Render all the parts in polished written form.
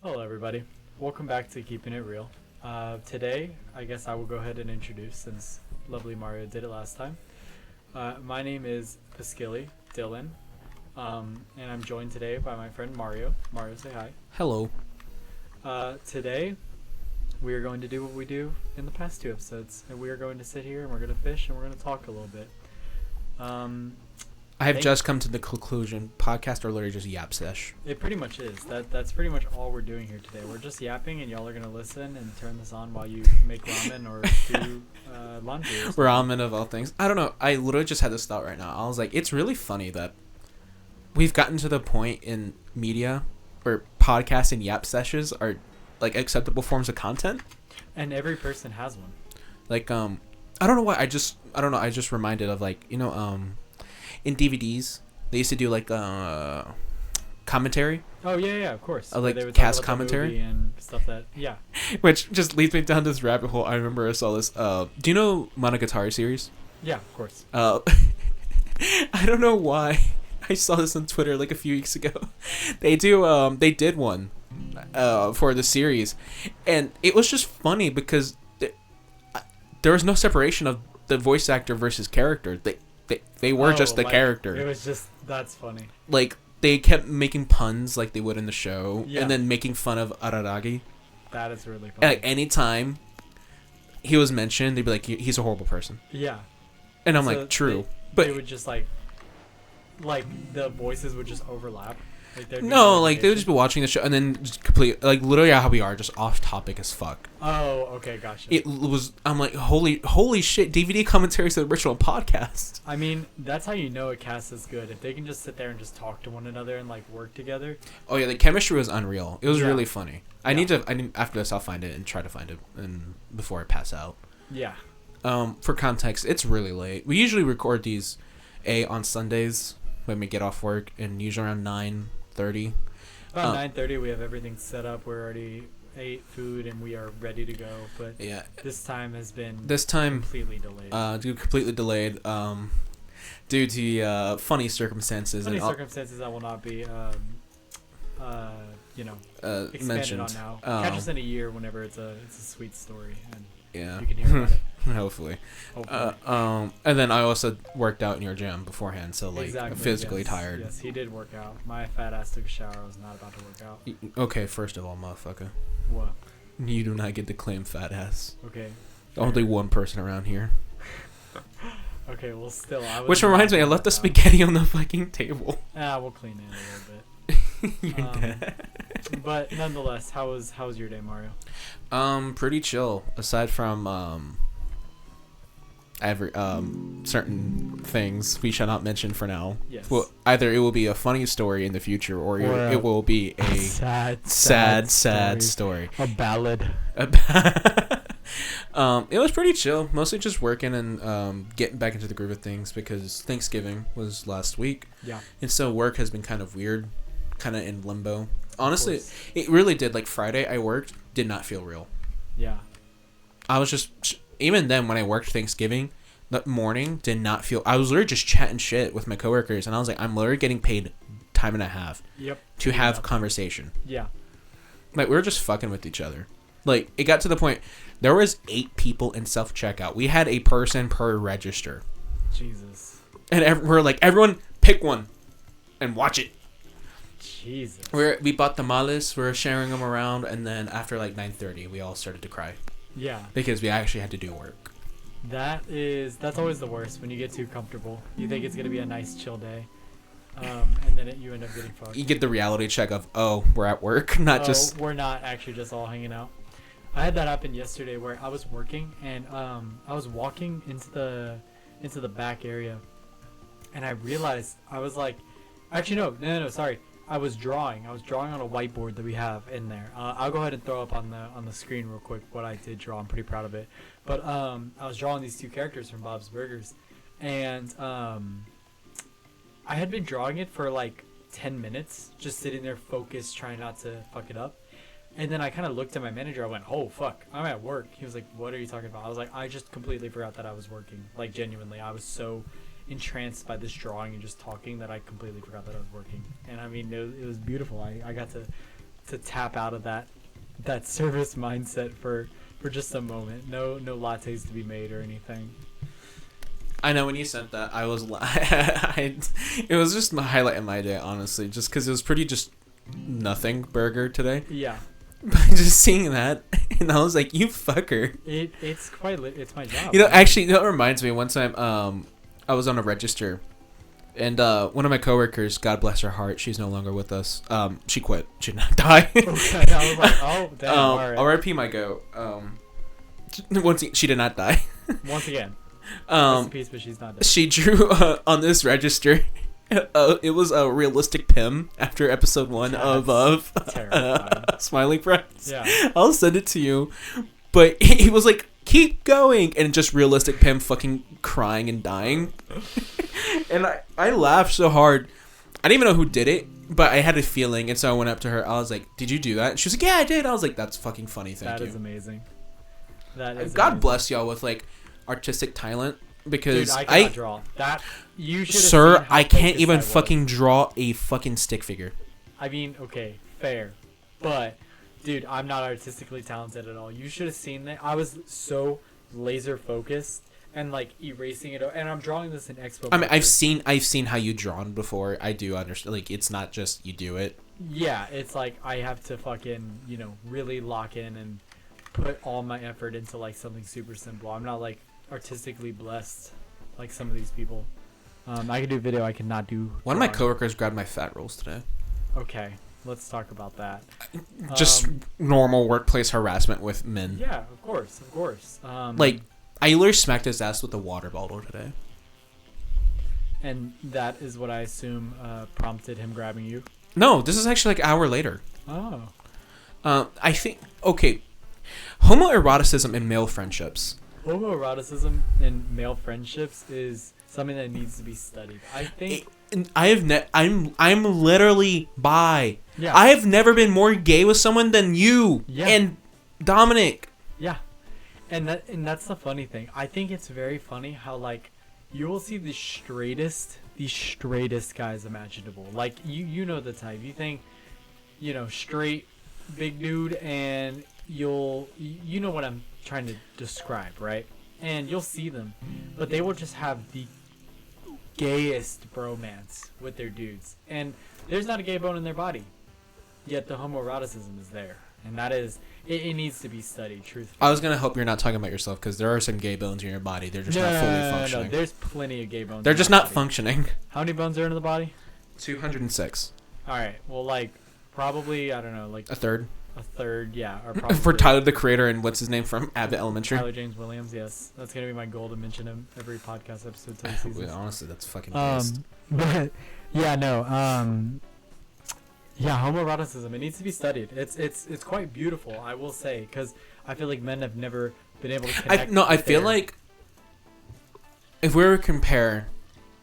Hello, everybody. Welcome back to Keeping It Real. Today, I guess I will go ahead and introduce since lovely Mario did it last time. My name is Paskili Dylan, and I'm joined today by my friend Mario. Mario, say hi. Hello. Today, we are going to do what we do in the past two episodes, and we are going to sit here and we're going to fish and we're going to talk a little bit. I have just come to the conclusion. Podcasts are literally just yap sesh. It pretty much is. That's pretty much all we're doing here today. We're just yapping, and y'all are gonna listen and turn this on while you make ramen or do laundry. Or Ramen of all things. I don't know. I literally just had this thought right now. I was like, it's really funny that we've gotten to the point in media where podcasts and yap sessions are like acceptable forms of content. And every person has one. Like I don't know why. I don't know. I just reminded of like in DVDs they used to do like commentary. Oh yeah, of course. Like they would cast talk about the commentary movie and stuff that which just leads me down this rabbit hole. I remember I saw this. Do you know Monogatari series? Yeah, of course. I don't know why I saw this on Twitter like a few weeks ago. They did one for the series, and it was just funny because there was no separation of the voice actor versus character. They were just the character. It was just that's funny. Like they kept making puns like they would in the show, Yeah. and then making fun of Araragi. That is really funny. Like anytime he was mentioned, they'd be like, "He's a horrible person." Yeah. And I'm So like, true, they but would just like the voices would just overlap. Like no, like they would just be watching the show and then just complete like literally how we are, just off topic as fuck. Oh, okay, gotcha. It was. I'm like, holy shit! DVD commentaries to the original podcast. I mean, that's how you know a cast is good. If they can just sit there and just talk to one another and like work together. Oh yeah, the chemistry was unreal. It was Yeah. really funny. I need after this I'll find it and try to find it and before I pass out. Yeah. For context, it's really late. We usually record these on Sundays when we get off work, and usually around 9:30. About 9:30, we have everything set up. We're already ate food and we are ready to go. But Yeah, this time has been completely delayed. Due to funny circumstances. Funny circumstances I will not be expanded mentioned on now. Catch us in a year whenever it's a sweet story and Yeah. you can hear about it. Hopefully. Hopefully. And then I also worked out in your gym beforehand, so like Exactly, I'm physically yes, tired. Yes, he did work out. My fat ass took a shower. I was not about to work out. Okay, first of all, motherfucker, What? you do not get to claim fat ass. Okay. Only one person around here. Okay, well, still. Which reminds me, I left the spaghetti on the fucking table. We'll clean it a little bit. You're dead. But nonetheless, how was your day, Mario? Pretty chill. Aside from every certain things we shall not mention for now. Yes. Well, either it will be a funny story in the future, or it will be a sad story. A ballad. It was pretty chill. Mostly just working and getting back into the groove of things because Thanksgiving was last week. Yeah. And so work has been kind of weird, kind of in limbo. Honestly, it really did. Like Friday, I worked, did not feel real. Yeah. I was just, even then when I worked Thanksgiving, that morning did not feel, I was literally just chatting shit with my coworkers and I was like, I'm literally getting paid time and a half to have conversation. Yeah. Like we were just fucking with each other. Like it got to the point, there was 8 people in self-checkout. We had a person per register. Jesus. And we're like, everyone pick one and watch it. Jesus. We bought tamales, we were sharing them around, and then after like 9:30, we all started to cry. Yeah. Because we actually had to do work. That's always the worst when you get too comfortable. You think it's gonna be a nice chill day, and then you end up getting fucked. You get the reality check of, oh, we're at work, not just. We're not actually just all hanging out. I had that happen yesterday where I was working and I was walking into the back area, and I realized I was like, actually no, sorry. I was drawing on a whiteboard that we have in there. I'll go ahead and throw up on the screen real quick what I did draw. I'm pretty proud of it. But I was drawing these 2 characters from Bob's Burgers, and I had been drawing it for like 10 minutes, just sitting there focused, trying not to fuck it up. And then I kind of looked at my manager. I went, "Oh fuck, I'm at work." He was like, "What are you talking about?" I was like, "I just completely forgot that I was working." Like genuinely, I was so entranced by this drawing and just talking that I completely forgot that I was working. And I mean, it was beautiful. I got to to tap out of that service mindset for just a moment. No lattes to be made or anything. I know when you sent that, I was it was just the highlight of my day, honestly, just because it was pretty just nothing burger today. Yeah. But just seeing that, and I was like, you fucker. It's quite it's my job. You know, actually, that reminds me. One time, I was on a register, and one of my coworkers, God bless her heart, she's no longer with us. She quit. She did not die. Okay, I was like, oh damn. All right. R.I.P. my go. She did not die. Once again. Rest in peace, but she's not dead. She drew on this register. It was a realistic Pim after episode 1 of Smiling Friends. Yeah. I'll send it to you. But he was like, keep going, and just realistic Pim fucking crying and dying. And I laughed so hard. I didn't even know who did it, but I had a feeling, and so I went up to her. I was like, did you do that? And she was like, yeah, I did. I was like, that's fucking funny. Thank you. That is amazing. That is God amazing. bless y'all with like artistic talent, because Dude, I cannot draw that. You should. Sir, I can't even fucking draw a fucking stick figure. I mean, okay, fair, but dude, I'm not artistically talented at all. You should have seen that. I was so laser focused and like erasing it, and I'm drawing this in Expo. I mean, I've seen how you drawn before. I do understand. Like, it's not just you do it. Yeah, it's like I have to fucking really lock in and put all my effort into like something super simple. I'm not like artistically blessed like some of these people. I can do video, I cannot do One of my drawing. coworkers grabbed my fat rolls today. Okay, let's talk about that. Just normal workplace harassment with men. Yeah, of course. Like, I literally smacked his ass with a water bottle today. And that is what I assume prompted him grabbing you. No, this is actually like an hour later. Oh. I think, okay, homoeroticism in male friendships. Homoeroticism in male friendships is something that needs to be studied. I think I'm literally bi. Yeah. I have never been more gay with someone than you and Dominic. Yeah. And that's the funny thing. I think it's very funny how like you will see the straightest guys imaginable. Like you know the type. You think straight big dude, and you know what I'm trying to describe, right? And you'll see them, but they will just have the gayest bromance with their dudes, and there's not a gay bone in their body, yet the homoeroticism is there, and that is it needs to be studied. Truthfully, I was gonna hope you're not talking about yourself, because there are some gay bones in your body. They're just not fully functioning. No, there's plenty of gay bones. They're in just my not body. functioning. How many bones are in the body? 206. All right, well, like probably I don't know, like A third. a third, yeah, or probably For Tyler the Creator and what's his name from Abbott Elementary. Tyler James Williams. Yes, that's gonna be my goal to mention him every podcast episode till the season. Honestly, that's fucking based. But yeah, no, yeah, homoeroticism, it needs to be studied. It's quite beautiful, I will say, because I feel like men have never been able to connect. I feel like if we were to compare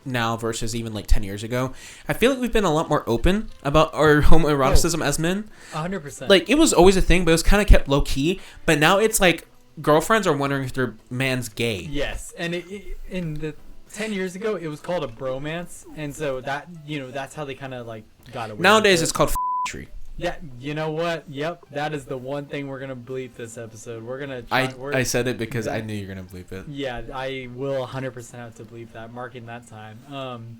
now versus even like 10 years ago, I feel like we've been a lot more open about our homoeroticism as men. 100%. Like, it was always a thing, but it was kind of kept low key. But now it's like girlfriends are wondering if their man's gay. Yes, and in the 10 years ago, it was called a bromance, and so that that's how they kind of like got away. Nowadays, with it's called tree. Yeah, you know what? Yep, that is the one thing we're gonna bleep this episode. We're gonna. I said it because I knew you were gonna bleep it. Yeah, I will 100% have to bleep that. Marking that time.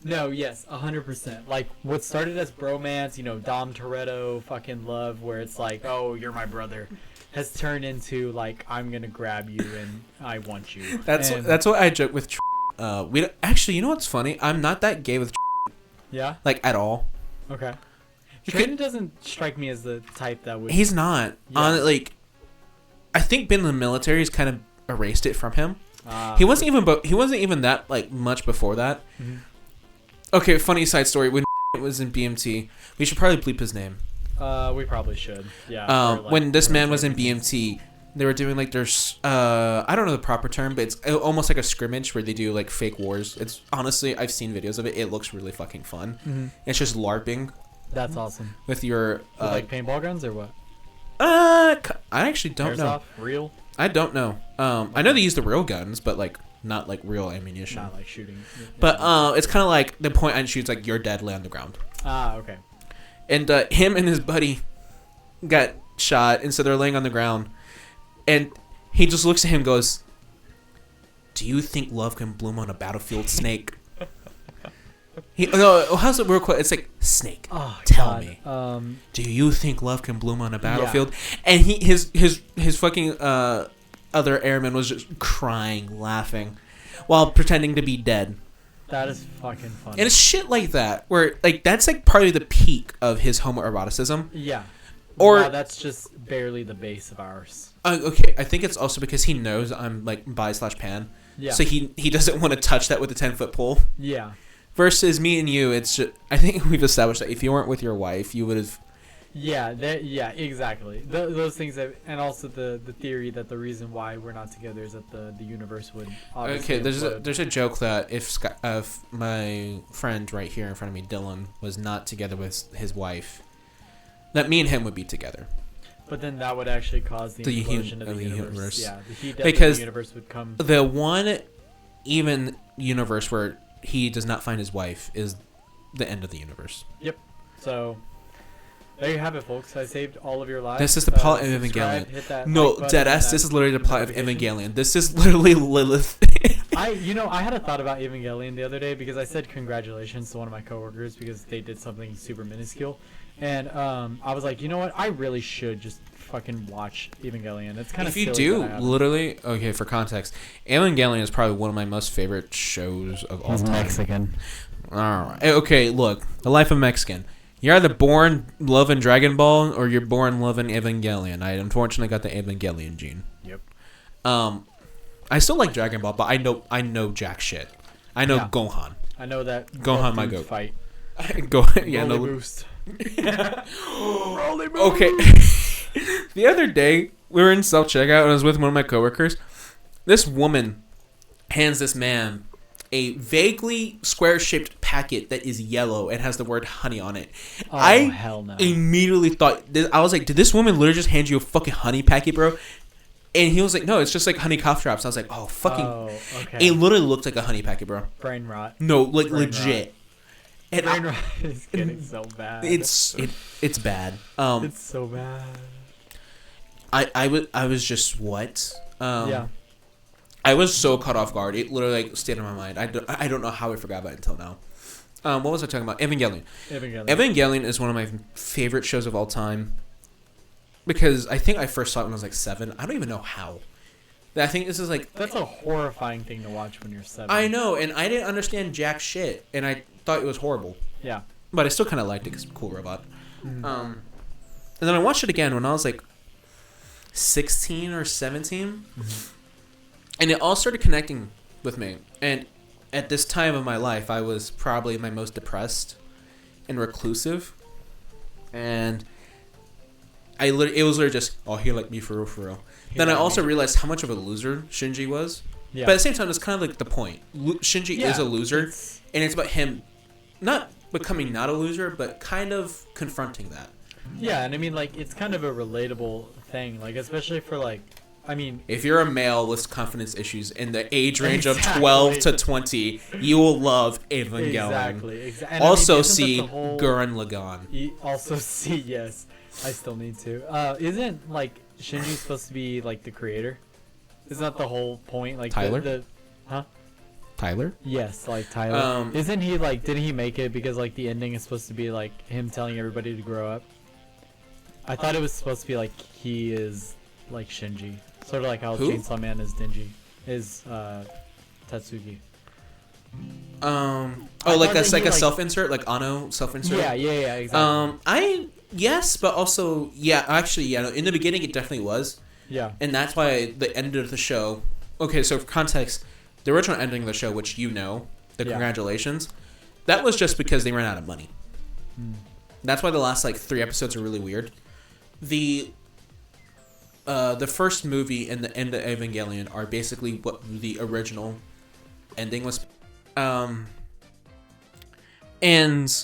No, yes, 100%. Like what started as bromance, Dom Toretto, fucking love, where it's like, oh, you're my brother, has turned into like, I'm gonna grab you and I want you. That's what I joke with. We don't, actually, you know what's funny? I'm not that gay with. Yeah. Like at all. Okay. Trayden doesn't strike me as the type that would. He's not. Yeah. Like, I think being in the military has kind of erased it from him. He wasn't even that like much before that. Mm-hmm. Okay, funny side story. When was in BMT, we should probably bleep his name. We probably should. Yeah. When this man was in BMT, they were doing like there's I don't know the proper term, but it's almost like a scrimmage where they do like fake wars. It's honestly, I've seen videos of it. It looks really fucking fun. Mm-hmm. It's just LARPing. That's awesome. With your like paintball guns or what? I actually don't know. Airsoft? Real? I don't know. I know they use the real guns, but like not like real ammunition. Not like shooting. But it's kind of like the point and shoots like you're dead, lay on the ground. Okay. And him and his buddy got shot, and so they're laying on the ground, and he just looks at him and goes, "Do you think love can bloom on a battlefield, Snake?" No, how's it real quick? It's like, "Snake, tell me, do you think love can bloom on a battlefield?" Yeah. And his fucking other airman was just crying, laughing, while pretending to be dead. That is fucking funny. And it's shit like that, where like that's like probably the peak of his homoeroticism. Yeah. Or wow, that's just barely the base of ours. Okay, I think it's also because he knows I'm like bi/pan. Yeah. So he doesn't want to touch that with a 10-foot pole. Yeah. Versus me and you, it's just, I think we've established that if you weren't with your wife, you would have. Yeah, yeah, exactly. Those things, and also the theory that the reason why we're not together is that the universe would obviously. Okay, there's a joke that if my friend right here in front of me, Dylan, was not together with his wife, that me and him would be together. But then that would actually cause the implosion of the universe. Yeah, the heat death because of the universe would come. The one even universe where he does not find his wife is the end of the universe. Yep. So there you have it, folks. I saved all of your lives. This is the plot of Evangelion. No, deadass. This is literally the plot of Evangelion. This is literally Lilith. I had a thought about Evangelion the other day because I said congratulations to one of my coworkers because they did something super minuscule. And I was like, you know what? I really should just fucking watch Evangelion. It's kind of. If you do, literally, okay, for context, Evangelion is probably one of my most favorite shows of all time. Mexican. All right. Okay, look, the life of Mexican. You're either born loving Dragon Ball or you're born loving Evangelion. I unfortunately got the Evangelion gene. Yep. I still like Dragon Ball, but I know jack shit. I know Gohan. I know that Gohan my goat. Fight. No boost. Okay. The other day, we were in self-checkout and I was with one of my coworkers. This woman hands this man a vaguely square-shaped packet that is yellow and has the word honey on it. Oh, hell no. Immediately thought, I was like, did this woman literally just hand you a fucking honey packet, bro? And he was like, no, it's just like honey cough drops. I was like, oh, fucking. Oh, okay. It literally looked like a honey packet, bro. Brain rot. No, like legit. And brain rot is getting so bad. It's bad. It's so bad. I was just what? Yeah. I was so caught off guard. It literally like stayed in my mind. I don't know how I forgot about it until now. What was I talking about? Evangelion. Evangelion is one of my favorite shows of all time. Because I think I first saw it when I was like 7. I don't even know how. I think this is like... That's a horrifying thing to watch when you're 7. I know, and I didn't understand jack shit. And I thought it was horrible. Yeah. But I still kind of liked it because it's a cool robot. Mm-hmm. And then I watched it again when I was like 16 or 17. Mm-hmm. And it all started connecting with me. And at this time of my life, I was probably my most depressed and reclusive. And... it was literally just, oh, he liked me for real. Then I also realized how much of a loser Shinji was. Yeah. But at the same time, it's kind of like the point. Shinji is a loser, and it's about him not becoming not a loser, but kind of confronting that. Yeah, and I mean, like, it's kind of a relatable thing, like, especially for, like, I mean... If you're a male with confidence issues in the age range of 12 to 20, you will love Evangelion. Exactly. Also see Gurren Lagann. Also see, yes. I still need to. Isn't, like, Shinji supposed to be, like, the creator? Isn't that the whole point? Like, Tyler? Huh? Tyler? Yes, like, Tyler. Isn't he, like, didn't he make it because, like, the ending is supposed to be, like, him telling everybody to grow up? I thought it was supposed to be, like, he is, like, Shinji. Sort of like how Chainsaw Man is Denji. Is, Tatsuki. Like a self-insert? Like, Ano self-insert? Yeah, exactly. Yes, but also, in the beginning it definitely was. Yeah. And that's why the end of the show... Okay, so for context, the original ending of the show, which you know, congratulations, that was just because they ran out of money. That's why the last, like, 3 episodes are really weird. The first movie and the end of Evangelion are basically what the original ending was. And...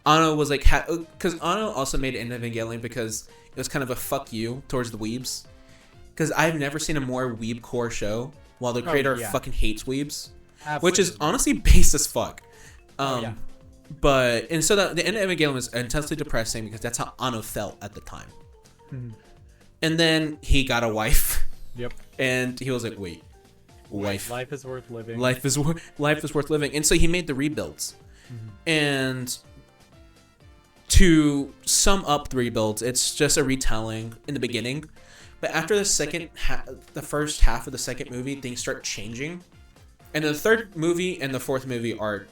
Ano was like, because Ano also made it in Evangelion because it was kind of a fuck you towards the weebs. Because I've never seen a more weeb core show while the creator fucking hates weebs. Absolutely. Which is honestly base as fuck. But, and so the end of Evangelion was intensely depressing because that's how Ano felt at the time. Mhm. And then he got a wife. Yep. And he was like, wait, wife. Life is worth living. Life is worth living. And so he made the rebuilds. Mhm. And to sum up the rebuilds, it's just a retelling in the beginning. But after the first half of the second movie, things start changing. And the third movie and the fourth movie are...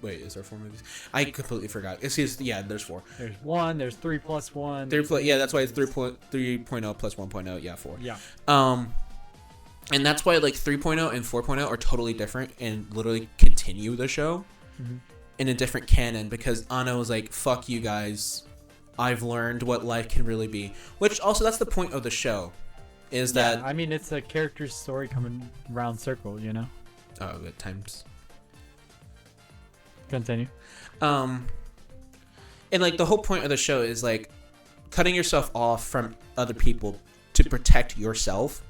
Wait, is there 4 movies? I completely forgot. There's 4. There's 1. There's 3 plus 1. Yeah, that's why it's 3.0 plus 1.0. Yeah, 4. Yeah. And that's why like 3.0 and 4.0 are totally different and literally continue the show in a different canon, because Anna was like, fuck you guys. I've learned what life can really be. Which also, that's the point of the show. Is that... I mean, it's a character's story coming round circle, you know? Oh, at times. Continue. And like the whole point of the show is like cutting yourself off from other people to protect yourself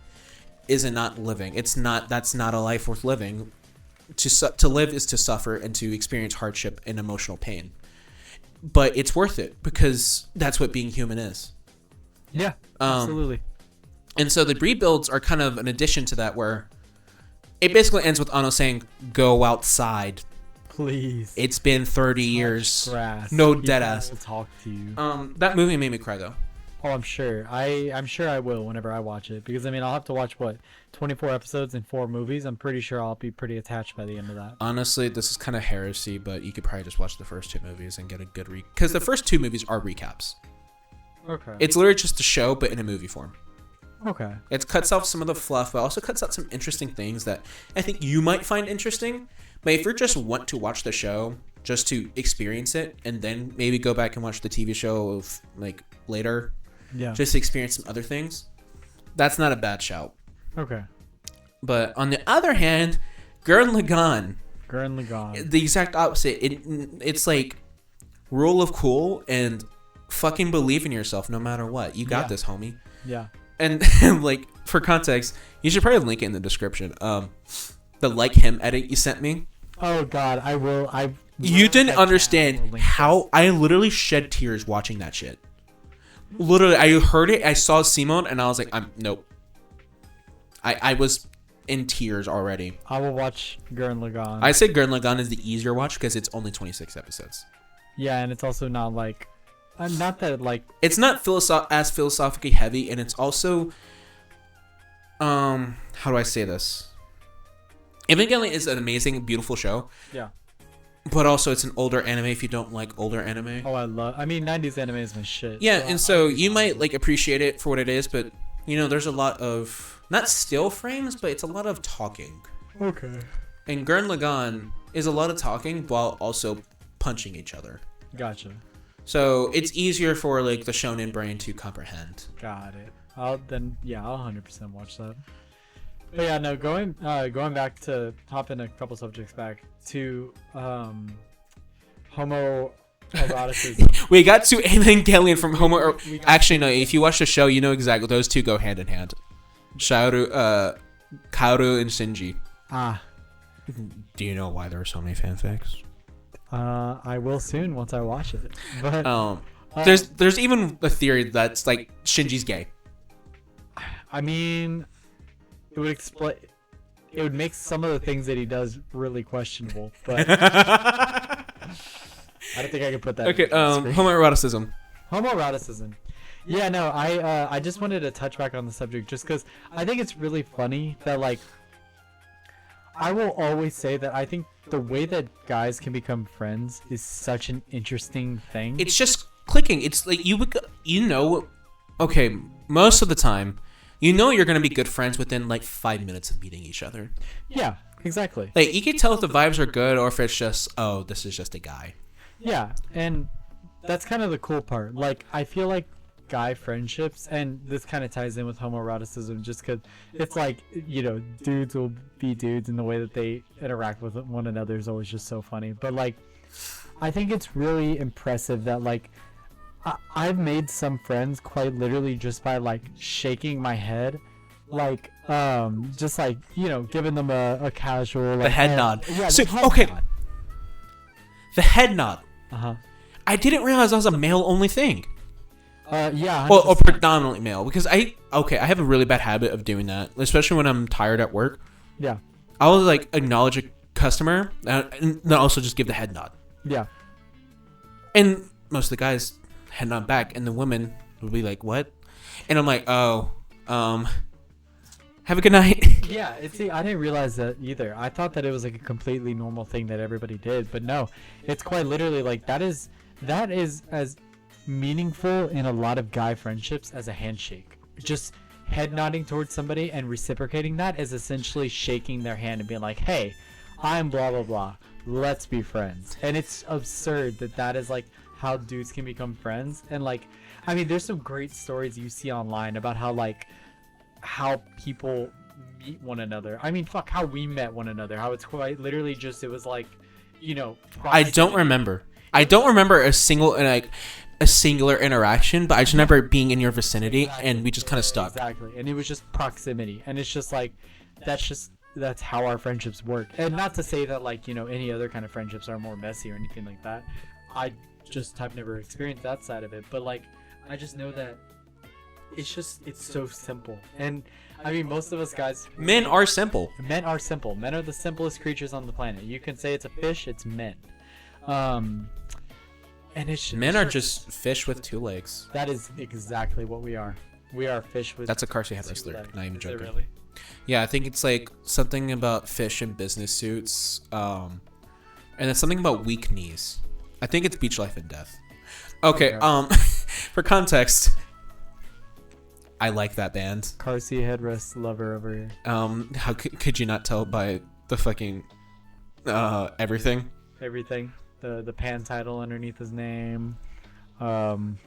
is not living. That's not a life worth living. To live is to suffer and to experience hardship and emotional pain. But it's worth it because that's what being human is. Yeah, absolutely. And so the rebuilds are kind of an addition to that, where it basically ends with Ano saying, "Go outside. Please. It's been 30 years. Grass. No dead ass." Will talk to you. That movie made me cry though. Oh, I'm sure. I'm sure I will whenever I watch it, because I mean I'll have to watch 24 episodes and 4 movies. I'm pretty sure I'll be pretty attached by the end of that. Honestly, this is kind of heresy, but you could probably just watch the first 2 movies and get a good because the first 2 movies are recaps. Okay. It's literally just a show, but in a movie form. Okay. It cuts off some of the fluff, but also cuts out some interesting things that I think you might find interesting. But if you just want to watch the show just to experience it, and then maybe go back and watch the TV show like later, just to experience some other things, that's not a bad shout. Okay. But on the other hand, Gurren Lagann, the exact opposite. It's like rule of cool and fucking believe in yourself no matter what. You got this, homie. Yeah. And like for context, you should probably link it in the description. The like him edit you sent me. Oh God, I will. You didn't understand how I literally shed tears watching that shit. Literally, I heard it. I saw Simone, and I was like, nope. I was in tears already. I will watch Gurren Lagann. I say Gurren Lagann is the easier watch because it's only 26 episodes. Yeah, and it's also not like, not that like it's not as philosophically heavy, and it's also, how do I say this? Evangelion is an amazing, beautiful show. Yeah. But also, it's an older anime if you don't like older anime. Oh, I mean, 90s anime is my shit. Yeah, and so you might like appreciate it for what it is, but you know, there's a lot of not still frames, but it's a lot of talking. Okay. And Gurren Lagann is a lot of talking while also punching each other. Gotcha. So it's easier for like the shonen brain to comprehend. Got it. I'll 100% watch that. But yeah, no, going back to hop in a couple subjects back to homoeroticism. We got to Evangelion from Homo. Actually, no. If you watch the show, you know exactly those two go hand in hand. Kaoru and Shinji. Do you know why there are so many fanfics? I will soon once I watch it. But there's even a theory that's like Shinji's gay. I mean, it would make some of the things that he does really questionable, but I don't think I can put that. Okay, homoeroticism. Homoeroticism. Yeah, no, I just wanted to touch back on the subject just because I think it's really funny that like I will always say that I think the way that guys can become friends is such an interesting thing. It's just clicking. It's like okay, most of the time. You know you're going to be good friends within like 5 minutes of meeting each other. Yeah, exactly. Like you can tell if the vibes are good or if it's just, oh, this is just a guy. Yeah, and that's kind of the cool part. Like I feel like guy friendships, and this kind of ties in with homoeroticism just because it's like, you know, dudes will be dudes and the way that they interact with one another is always just so funny. But like, I think it's really impressive that like, I've made some friends quite literally just by like shaking my head, like just like, you know, giving them a casual like, the head nod. Yeah, so, the head okay. nod. The head nod. Uh-huh. I didn't realize that was a male only thing. Yeah. Or predominantly male, because I have a really bad habit of doing that, especially when I'm tired at work. Yeah. I will like acknowledge a customer and then also just give the head nod. Yeah. And most of the guys head nod back, and the women would be like, "What?" And I'm like, "Oh, have a good night." Yeah, see, I didn't realize that either. I thought that it was like a completely normal thing that everybody did, but no, it's quite literally like that is as meaningful in a lot of guy friendships as a handshake. Just head nodding towards somebody and reciprocating that is essentially shaking their hand and being like, "Hey, I'm blah blah blah. Let's be friends." And it's absurd that that is like how dudes can become friends. And like, I mean, there's some great stories you see online about how people meet one another. I mean, fuck, how we met one another. How it's quite literally just, it was like, you know. I don't remember a singular interaction, but I just remember being in your vicinity, exactly. And we just kind of stuck. Exactly, and it was just proximity, and it's just like, that's how our friendships work. And not to say that like, you know, any other kind of friendships are more messy or anything like that. I just have never experienced that side of it, but like, I just know that it's so simple. And I mean, most of us guys, men are simple. Men are simple. Men are the simplest creatures on the planet. You can say it's a fish, it's men. And men are just fish with two legs. That is exactly what we are. We are fish with. That's a Carsey Headnods lyric. Not even joking. Is it really? Yeah, I think it's like something about fish in business suits. And it's something about weak knees. I think it's Beach Life and Death. Okay. For context, I like that band. Carsey Headrest lover over here. How could you not tell by the fucking everything? Everything. The pan title underneath his name. I'm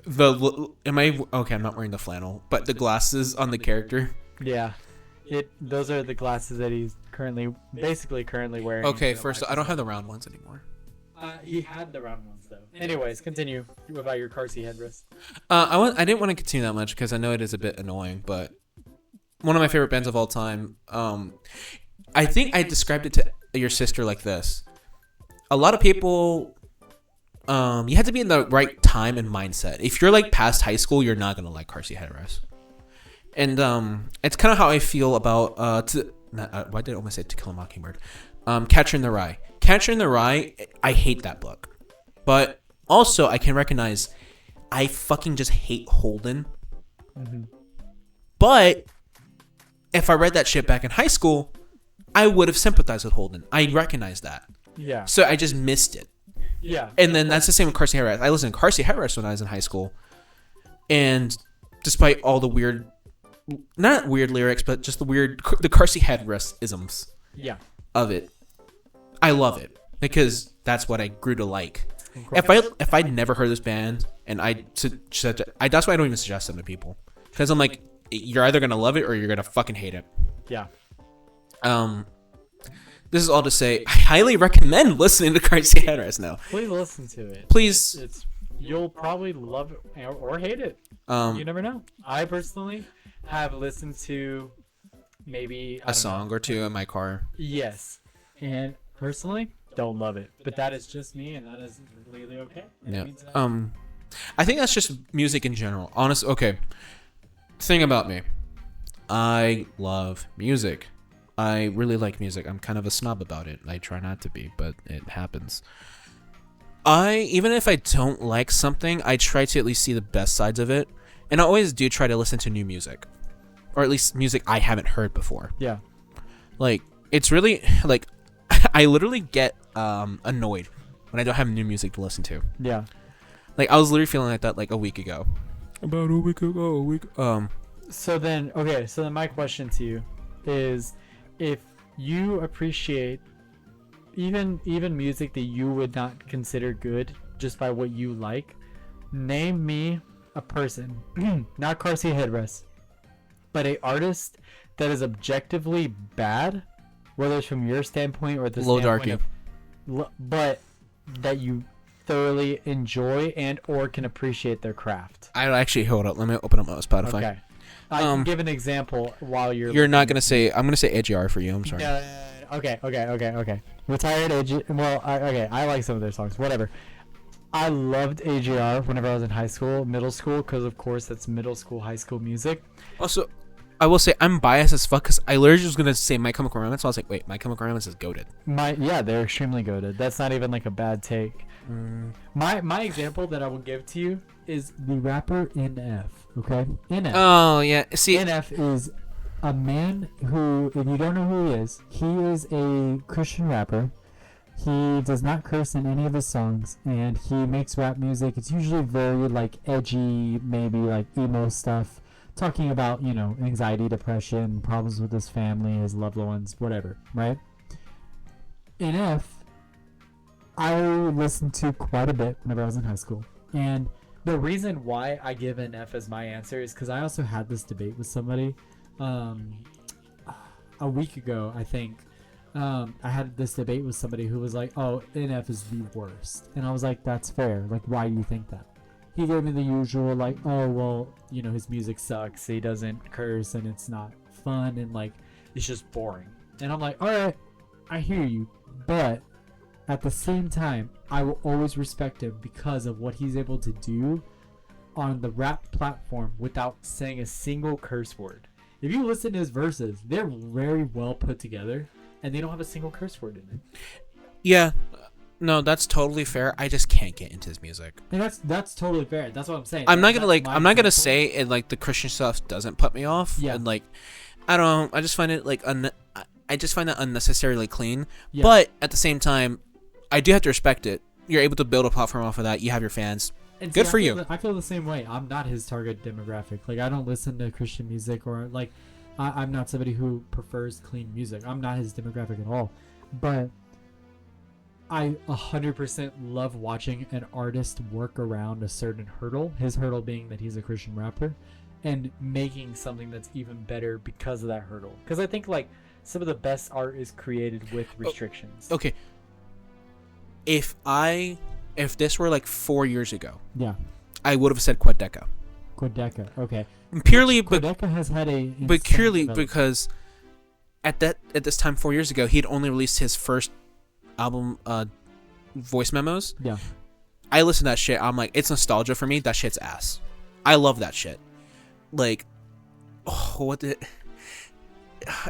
not wearing the flannel, but the glasses on the character. Yeah. Those are the glasses that he's currently wearing. Okay, first I don't have the round ones anymore. He had the round ones though. Anyways, continue about your Carsey Headrest. I didn't want to continue that much because I know it is a bit annoying, but one of my favorite bands of all time. I think I described it to your sister like this. A lot of people, you have to be in the right time and mindset. If you're like past high school, you're not gonna like Carsey Headrest. And it's kind of how I feel about why did I almost say To Kill a Mockingbird? Catcher in the Rye. Catcher in the Rye, I hate that book. But also, I can recognize I fucking just hate Holden. Mm-hmm. But if I read that shit back in high school, I would have sympathized with Holden. I recognize that. Yeah. So I just missed it. Yeah. And then that's the same with Carsey Headrest. I listened to Carsey Headrest when I was in high school. And despite all the weird, not weird lyrics, but just the Carsey Headrest isms of it, I love it because that's what I grew to like. If I'd never heard this band and that's why I don't even suggest them to people, because I'm like, you're either gonna love it or you're gonna fucking hate it. Yeah. This is all to say, I highly recommend listening to Carsey Headrest now. Please listen to it. Please. You'll probably love it or hate it. You never know. I personally have listened to maybe a song or two in my car. Yes, and personally don't love it, but that is just me, and that is completely okay. Yeah. I think that's just music in general. Honestly, okay. Thing about me, I love music. I really like music. I'm kind of a snob about it. I try not to be, but it happens. Even if I don't like something, I try to at least see the best sides of it, and I always do try to listen to new music, or at least music I haven't heard before. Yeah. Like, it's really like I literally get annoyed when I don't have new music to listen to. Yeah. Like, I was literally feeling like that like a week ago. About a week ago. So then my question to you is, if you appreciate even music that you would not consider good just by what you like, name me a person, not Carsey Headrest, but a artist that is objectively bad, whether it's from your standpoint or the Low standpoint Darky, but that you thoroughly enjoy and or can appreciate their craft. I actually, hold up, let me open up my Spotify. Okay. I can give an example while you're not gonna say. I'm gonna say AGR for you. I'm sorry. Okay. Retired AG. Well, I like some of their songs. Whatever. I loved AJR whenever I was in middle school, because of course that's middle school, high school music. Also, I will say I'm biased as fuck because I literally was gonna say My Chemical Romance. So I was like, wait, My Chemical Romance is goated. Yeah, they're extremely goated. That's not even like a bad take. My example that I will give to you is the rapper NF. Okay, NF. Oh yeah, see, NF is a man who, if you don't know who he is a Christian rapper. He does not curse in any of his songs, and he makes rap music. It's usually very like edgy, maybe like emo stuff, talking about, you know, anxiety, depression, problems with his family, his loved ones, whatever, right? NF, I listened to quite a bit whenever I was in high school, and the reason why I give NF as my answer is because I also had this debate with somebody a week ago, I think. I had this debate with somebody who was like, oh, NF is the worst. And I was like, that's fair. Like, why do you think that? He gave me the usual, like, oh, well, you know, his music sucks. He doesn't curse and it's not fun and, like, it's just boring. And I'm like, all right, I hear you. But at the same time, I will always respect him because of what he's able to do on the rap platform without saying a single curse word. If you listen to his verses, they're very well put together. And they don't have a single curse word in it. yeah, no, that's totally fair. I just can't get into his music. And that's totally fair. That's what I'm saying. I'm not gonna say it like the Christian stuff doesn't put me off. Yeah. And like, I don't know. I just find it like I just find that unnecessarily clean. Yeah. But at the same time, I do have to respect it. You're able to build a platform off of that. You have your fans. And good see, for you. I feel the same way. I'm not his target demographic. Like, I don't listen to Christian music, or like, I'm not somebody who prefers clean music. I'm not his demographic at all. But I 100% love watching an artist work around a certain hurdle. His hurdle being that he's a Christian rapper, and making something that's even better because of that hurdle. Because I think like some of the best art is created with restrictions. Okay. If this were like 4 years ago, Yeah. I would have said Quadeca. Quadeca. Okay. Purely, Quadeca has had a. but purely because at this time 4 years ago, he'd only released his first album, Voice Memos. Yeah. I listen to that shit. I'm like, it's nostalgia for me. That shit's ass. I love that shit. Like, oh, what the?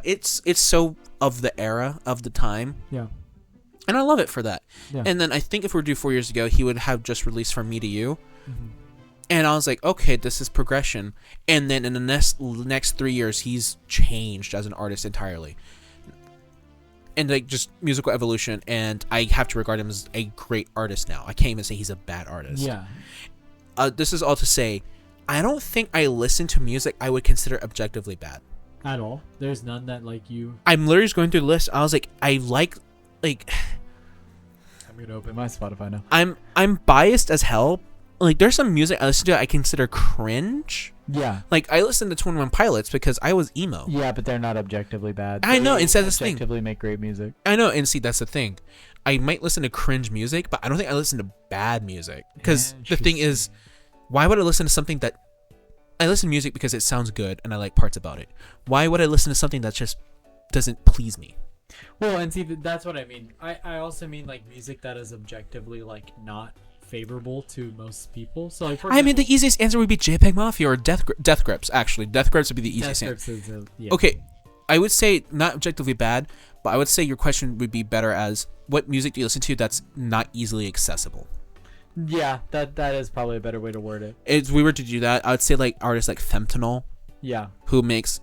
It's so of the era of the time. Yeah. And I love it for that. Yeah. And then I think if we were to do 4 years ago, he would have just released From Me to You. Mm-hmm. And I was like, okay, this is progression. And then in the next 3 years, he's changed as an artist entirely. And like just musical evolution. And I have to regard him as a great artist now. I can't even say he's a bad artist. Yeah. This is all to say, I don't think I listen to music I would consider objectively bad. At all. There's none that like you. I'm literally just going through the list. I was like, I'm gonna open my Spotify now. I'm biased as hell. Like, there's some music I listen to I consider cringe. Yeah. Like, I listen to 21 Pilots because I was emo. Yeah, but they're not objectively bad. I know, They and that's the thing. objectively make great music. I know, and see, that's the thing. I might listen to cringe music, but I don't think I listen to bad music. Because the thing is, why would I listen to something that... I listen to music because it sounds good and I like parts about it. Why would I listen to something that just doesn't please me? Well, and see, that's what I mean. I also mean, like, music that is objectively, like, not favorable to most people. So, like, for example, I mean, the easiest answer would be JPEG Mafia or Death Grips, actually. Death Grips would be the easiest answer. Yeah. Okay, I would say not objectively bad, but I would say your question would be better as, what music do you listen to that's not easily accessible? Yeah, that is probably a better way to word it. If we were to do that, I would say like artists like Femtanol, Yeah. who makes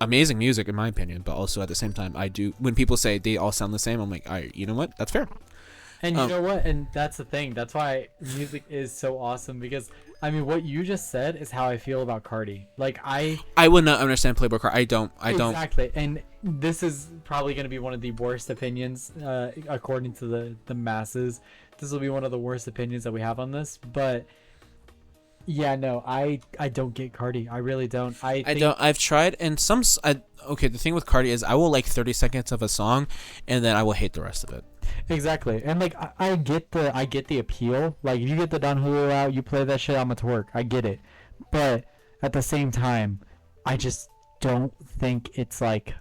amazing music in my opinion, but also at the same time, I do, when people say they all sound the same, I'm like, all right, you know what? That's fair. And you know what? And that's the thing. That's why music is so awesome, because I mean, what you just said is how I feel about Cardi. Like, I would not understand Playboy Cardi. I don't. Exactly. And this is probably going to be one of the worst opinions, according to the masses. This will be one of the worst opinions that we have on this. But yeah, no, I don't get Cardi. I really don't. I don't. I've tried, and okay, the thing with Cardi is I will like 30 seconds of a song, and then I will hate the rest of it. Exactly. And like, I get the appeal. Like, if you get the Don Julio out, you play that shit, I'm a twerk. I get it. But at the same time, I just don't think it's like,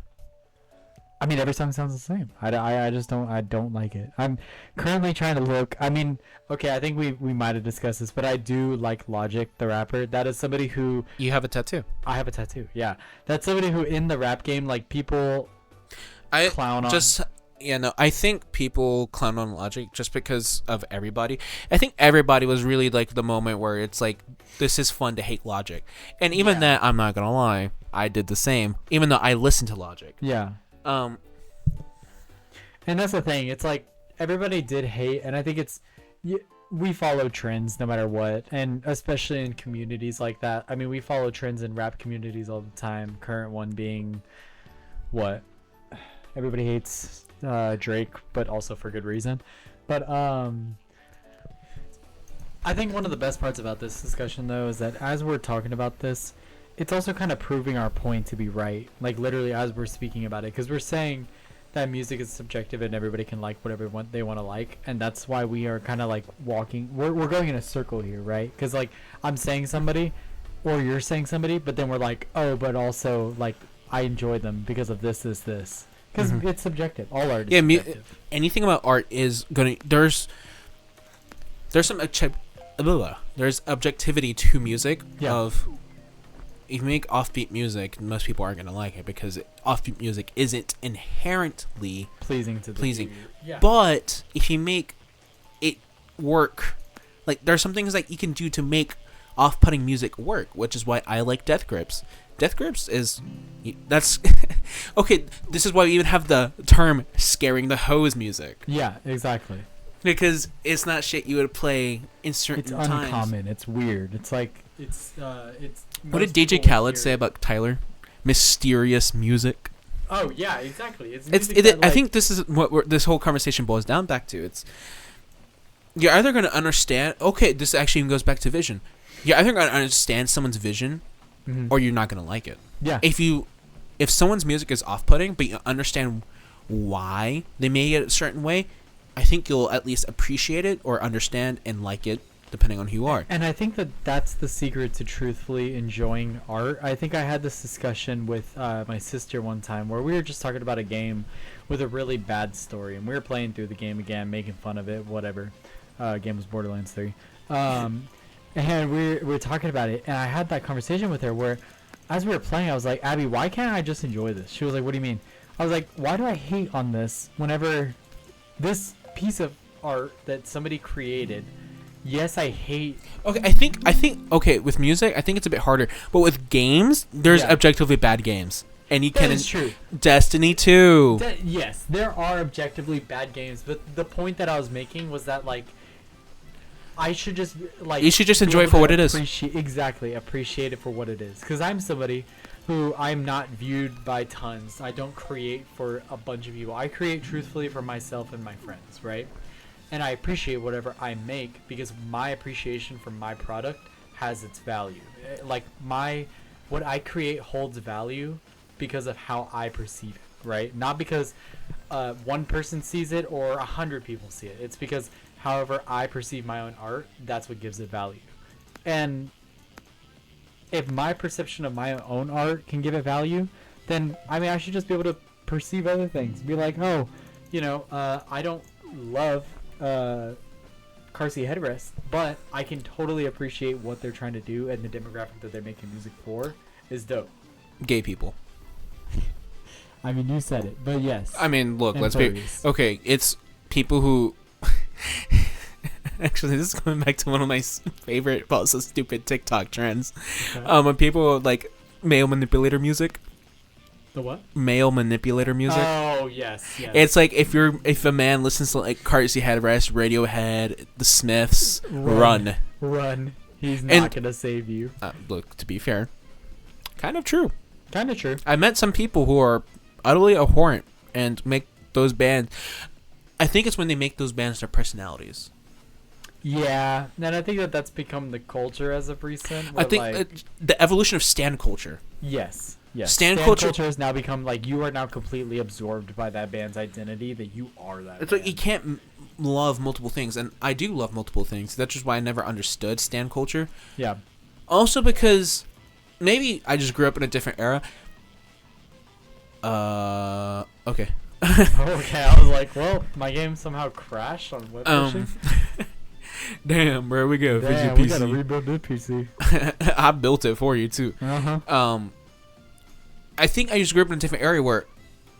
I mean, every song sounds the same. I just don't like it. I'm currently trying to look. I mean, okay, I think we might have discussed this, but I do like Logic, the rapper. That is somebody who You have a tattoo. I have a tattoo. Yeah, that's somebody who in the rap game, like people I clown on. just I think people clown on Logic just because of everybody. I think everybody was really like the moment where it's like, this is fun to hate Logic, and even that, I'm not gonna lie, I did the same. Even though I listened to Logic. Yeah. And that's the thing. It's like everybody did hate, and I think it's we follow trends no matter what, and especially in communities like that. I mean, we follow trends in rap communities all the time. Current one being what everybody hates Drake, but also for good reason. But I think one of the best parts about this discussion, though, is that as we're talking about this, it's also kind of proving our point to be right. Like literally as we're speaking about it, because we're saying that music is subjective and everybody can like whatever they want to like, and that's why we are kind of like walking. We're going in a circle here, right? Because like I'm saying somebody, or you're saying somebody, but then we're like, oh, but also like I enjoy them because of this. Because it's subjective. All art is subjective. Anything about art is gonna there's some there's objectivity to music. Of if you make offbeat music, most people aren't gonna like it because offbeat music isn't inherently pleasing. Yeah. But if you make it work, like there's some things that you can do to make off-putting music work, which is why I like Death Grips. Death Grips that's okay. This is why we even have the term "scaring the hose" music. Yeah, exactly. Because it's not shit you would play in certain times. It's uncommon. It's weird. It's like it's. What did DJ Khaled say about Tyler? Mysterious music. Oh yeah, exactly. I think this is what this whole conversation boils down back to. It's you're either going to understand. Okay, this actually even goes back to vision. You're either going to understand someone's vision, or you're not going to like it. Yeah. If someone's music is off-putting, but you understand why they made it a certain way, I think you'll at least appreciate it or understand and like it, depending on who you are. And I think that's the secret to truthfully enjoying art. I think I had this discussion with my sister one time where we were just talking about a game with a really bad story, and we were playing through the game again, making fun of it, whatever. Game was Borderlands 3. And we were talking about it, and I had that conversation with her where, as we were playing, I was like, Abby, why can't I just enjoy this? She was like, what do you mean? I was like, why do I hate on this whenever this piece of art that somebody created, yes, I hate. Okay, I think okay, with music, I think it's a bit harder, but with games, there's objectively bad games, and you can. That is true. Destiny 2. Yes, there are objectively bad games, but the point that I was making was that like, I should just like. You should just enjoy it for what it is. Appreciate it for what it is, because I'm somebody who I'm not viewed by tons. I don't create for a bunch of people. I create truthfully for myself and my friends, right? And I appreciate whatever I make because my appreciation for my product has its value. Like what I create holds value because of how I perceive it, right? Not because one person sees it or 100 people see it. It's because however I perceive my own art, that's what gives it value. And if my perception of my own art can give it value, then I mean I should just be able to perceive other things. Be like, oh, I don't love car seat headrest, but I can totally appreciate what they're trying to do, and the demographic that they're making music for is dope. Gay people. I mean, you said it, but yes. I mean, look, let's be okay. It's people who. Actually, this is going back to one of my favorite, but also stupid TikTok trends. Okay. When people like male manipulator music. The what? Male manipulator music. Oh yes. It's like if a man listens to like Car Seat Headrest, Radiohead, The Smiths, run. He's not gonna save you. Look, to be fair, kind of true. I met some people who are utterly abhorrent and make those bands. I think it's when they make those bands their personalities. Yeah, and I think that's become the culture as of recent. I think the evolution of stan culture. Yes. Stan culture has now become like you are now completely absorbed by that band's identity, that you are that. It's like you can't love multiple things, and I do love multiple things. That's just why I never understood stan culture. Yeah. Also because maybe I just grew up in a different era. Okay. Okay, I was like, well, my game somehow crashed on web fishing. Damn, where we go? Fix your Damn, we gotta PC. rebuild this PC. I built it for you too. Uh-huh. I think I just grew up in a different area where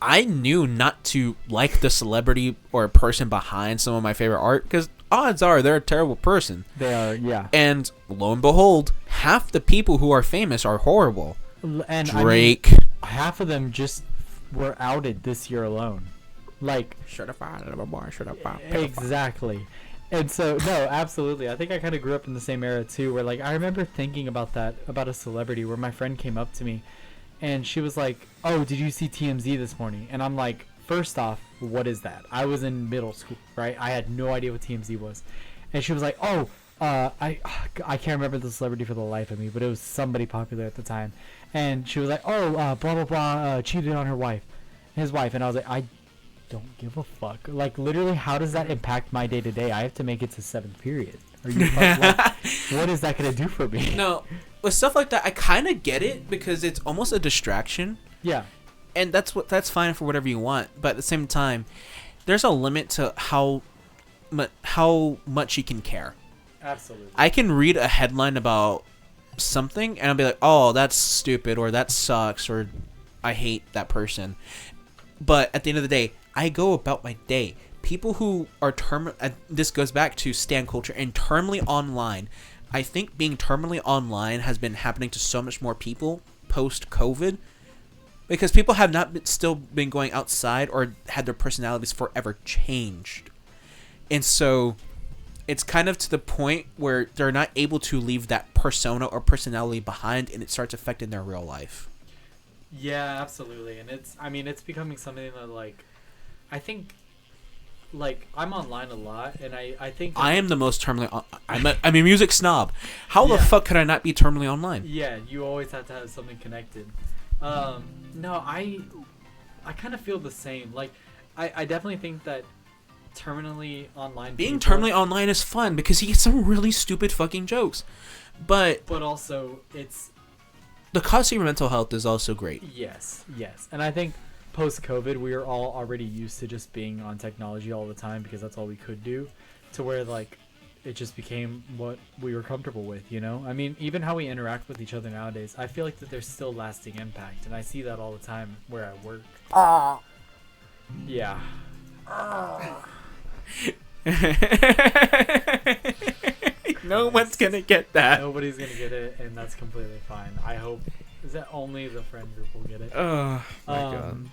I knew not to like the celebrity or person behind some of my favorite art because odds are they're a terrible person. They are, yeah. And lo and behold, half the people who are famous are horrible. And Drake. I mean, half of them just were outed this year alone. Like, Shut up, shut up. exactly. And so, no, absolutely. I think I kind of grew up in the same era too, where like I remember thinking about that, about a celebrity, where my friend came up to me and she was like, "Oh, did you see TMZ this morning?" And I'm like, first off, what is that? I was in middle school, right? I had no idea what TMZ was. And she was like, "Oh, I can't remember the celebrity for the life of me, but it was somebody popular at the time." And she was like, "Oh, blah blah blah, cheated on his wife." And I was like, "I don't give a fuck." Like, literally, how does that impact my day to day? I have to make it to 7th period. Are you like, what is that gonna do for me? No, with stuff like that, I kind of get it because it's almost a distraction. Yeah. And that's fine for whatever you want, but at the same time, there's a limit to how much you can care. Absolutely. I can read a headline about something and I'll be like, "Oh, that's stupid," or "That sucks," or "I hate that person." But at the end of the day, I go about my day. People who are this goes back to stan culture and terminally online. I think being terminally online has been happening to so much more people post-COVID because people have not still been going outside or had their personalities forever changed. And so it's kind of to the point where they're not able to leave that persona or personality behind and it starts affecting their real life. Yeah, absolutely. And it's becoming something that, like, I think, like, I'm online a lot, and I think I am the most terminally I'm a music snob. How the fuck could I not be terminally online? Yeah, you always have to have something connected. No, I kind of feel the same. Like, I definitely think that terminally online being terminally online is fun because you get some really stupid fucking jokes. But also it's the cost of your mental health is also great. Yes. And I think post-COVID, we are all already used to just being on technology all the time because that's all we could do, to where, like, it just became what we were comfortable with, you know? I mean, even how we interact with each other nowadays, I feel like that there's still lasting impact, and I see that all the time where I work. Yeah. No one's gonna get that. Nobody's gonna get it, and that's completely fine. I hope is that only the friend group will get it. Oh my god.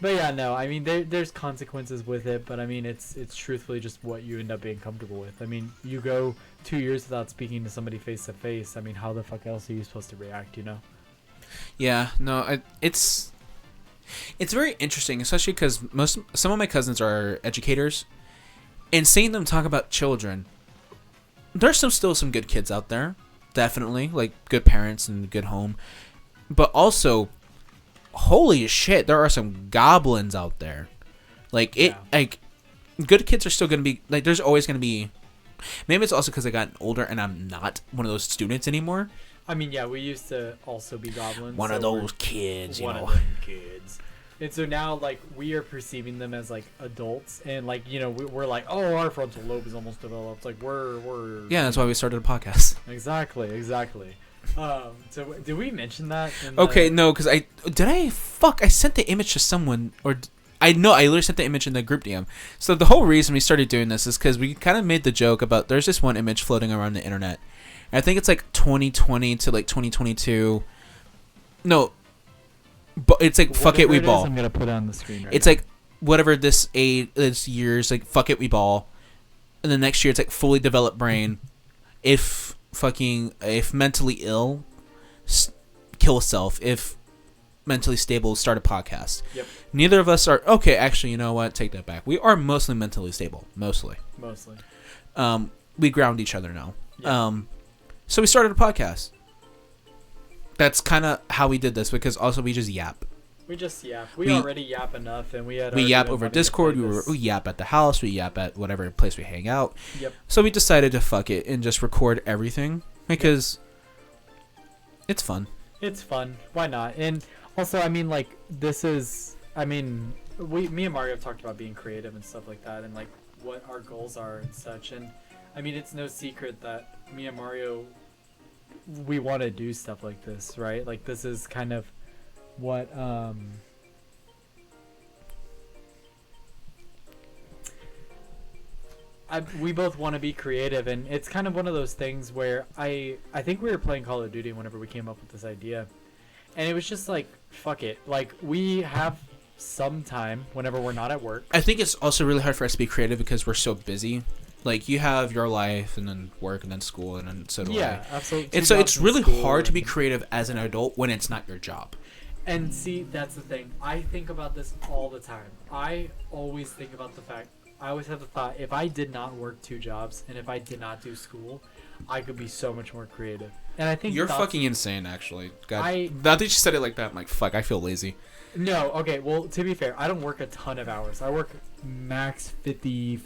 But yeah, no, I mean there's consequences with it, but I mean it's truthfully just what you end up being comfortable with. I mean, you go 2 years without speaking to somebody face to face. I mean, how the fuck else are you supposed to react, you know? Yeah, no, it's very interesting, especially because some of my cousins are educators, and seeing them talk about children. There's still some good kids out there, definitely, like good parents and good home, but also, holy shit, there are some goblins out there. Like like good kids are still gonna be like. There's always gonna be. Maybe it's also because I got older and I'm not one of those students anymore. I mean, yeah, we used to also be goblins. One of those kids, you know. One of them kids. And so now, like, we are perceiving them as, like, adults. And, like, you know, we're like, oh, our frontal lobe is almost developed. Like, we're... Yeah, that's why we started a podcast. Exactly. So, did we mention that? Okay, no, because I sent the image to someone, or... I literally sent the image in the group DM. So the whole reason we started doing this is because we kind of made the joke about there's this one image floating around the internet. And I think it's, like, 2020 to, like, 2022. No... But it's like fuck it, we ball. I'm gonna put it on the screen right it's now. Like whatever this year's like fuck it, we ball, and then next year it's like fully developed brain. If mentally ill, kill self. If mentally stable, start a podcast. Yep. Neither of us are okay. Actually, you know what? Take that back. We are mostly mentally stable. Mostly. We ground each other now. Yep. So we started a podcast. That's kind of how we did this because also we just yap. We already yap enough, and we yap over Discord. We yap at the house. We yap at whatever place we hang out. Yep. So we decided to fuck it and just record everything because it's fun. It's fun. Why not? And Also, I mean, like, this is, I mean, me and Mario have talked about being creative and stuff like that, and like what our goals are and such. And I mean, it's no secret that me and Mario, we want to do stuff like this, right? Like, this is kind of what we both want to be creative, and it's kind of one of those things where I think we were playing Call of Duty whenever we came up with this idea, and it was just like, fuck it, like, we have some time whenever we're not at work. I think it's also really hard for us to be creative because we're so busy. Like, you have your life and then work and then school and then so do I. Yeah, absolutely. And so it's really hard to be creative as an adult when it's not your job. And see, that's the thing. I think about this all the time. I always think about the fact, I always have the thought, if I did not work 2 jobs and if I did not do school, I could be so much more creative. And I think you're fucking insane, actually. God, now that you said it like that, I'm like, fuck, I feel lazy. No, okay, well, to be fair, I don't work a ton of hours. I work max 50,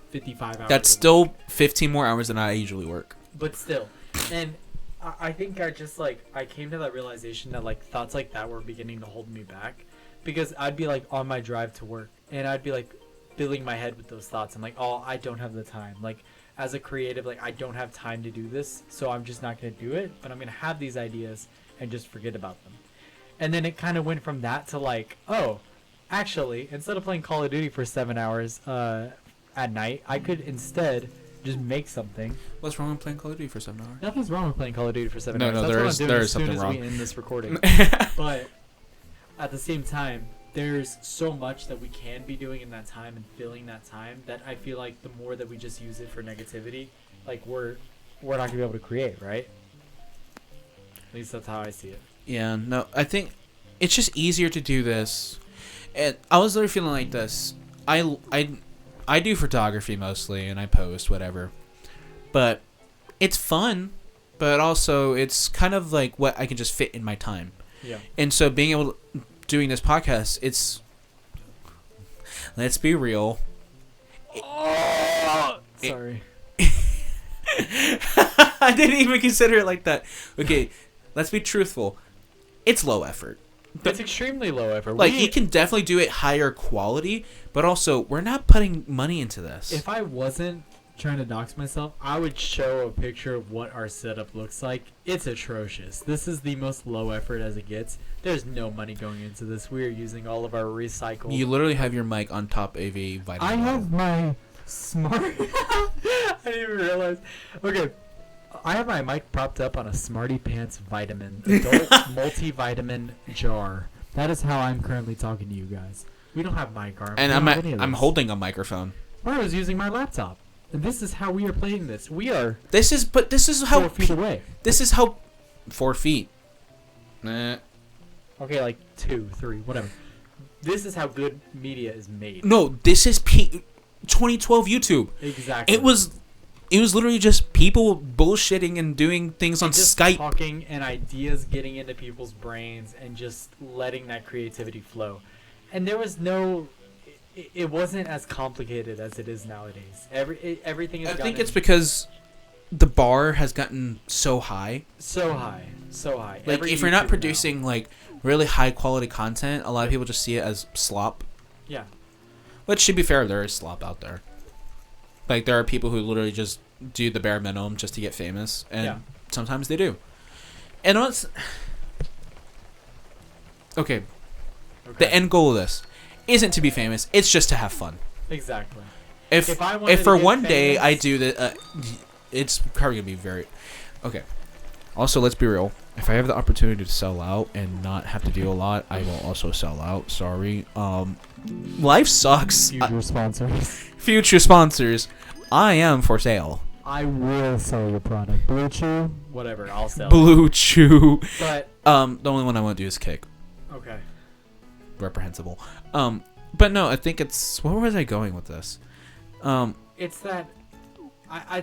55 hours. That's still 15 more hours than I usually work. But still. And I think I just, like, I came to that realization that, like, thoughts like that were beginning to hold me back. Because I'd be, like, on my drive to work, and I'd be, like, filling my head with those thoughts. I'm like, oh, I don't have the time. Like, as a creative, like, I don't have time to do this, so I'm just not going to do it. But I'm going to have these ideas and just forget about them. And then it kind of went from that to, like, oh, actually, instead of playing Call of Duty for 7 hours at night, I could instead just make something. What's wrong with playing Call of Duty for 7 hours? Nothing's wrong with playing Call of Duty for 7 hours. No, That's there is something wrong. We end this recording. But at the same time, there's so much that we can be doing in that time and filling that time that I feel like the more that we just use it for negativity, like, we're not gonna be able to create, right? At least that's how I see it. Yeah, no, I think it's just easier to do this. And I was literally feeling like this. I do photography mostly, and I post, whatever. But it's fun, but also it's kind of like what I can just fit in my time. Yeah. And so being able to, doing this podcast, it's, let's be real. Sorry. I didn't even consider it like that. Okay, let's be truthful. It's low effort. It's extremely low effort. Like, you can definitely do it higher quality, but also, we're not putting money into this. If I wasn't trying to dox myself, I would show a picture of what our setup looks like. It's atrocious. This is the most low effort as it gets. There's no money going into this. We are using all of our recycled... You literally have your mic on top of a vitamin I have my smart... I didn't even realize. Okay. I have my mic propped up on a Smarty Pants vitamin, adult multivitamin jar. That is how I'm currently talking to you guys. We don't have mic arms. And I'm holding a microphone. I was using my laptop. And this is how we are playing this. We are... This is how... 4 feet away. This is how... 4 feet. Nah. Okay, like 2, 3, whatever. This is how good media is made. No, this is 2012 YouTube. Exactly. It was literally just people bullshitting and doing things on just Skype. Talking and ideas getting into people's brains and just letting that creativity flow. And there was no... It wasn't as complicated as it is nowadays. Everything is... I think it's because the bar has gotten so high. So high. Like, if you're not producing, like, really high quality content, a lot of people just see it as slop. Yeah. Which, to be fair, there is slop out there. Like, there are people who literally just do the bare minimum just to get famous. And sometimes they do. And once... Okay. The end goal of this isn't to be famous. It's just to have fun. Exactly. If for one day I do that, it's probably gonna be very... Okay. Also, let's be real. If I have the opportunity to sell out and not have to do a lot, I will also sell out. Sorry. Life sucks. Future sponsors. I am for sale. I will sell your product. Blue Chew? Whatever, I'll sell Blue Chew. But... the only one I won't do is Kick. Okay. Reprehensible. But no, I think it's... Where was I going with this? It's that... I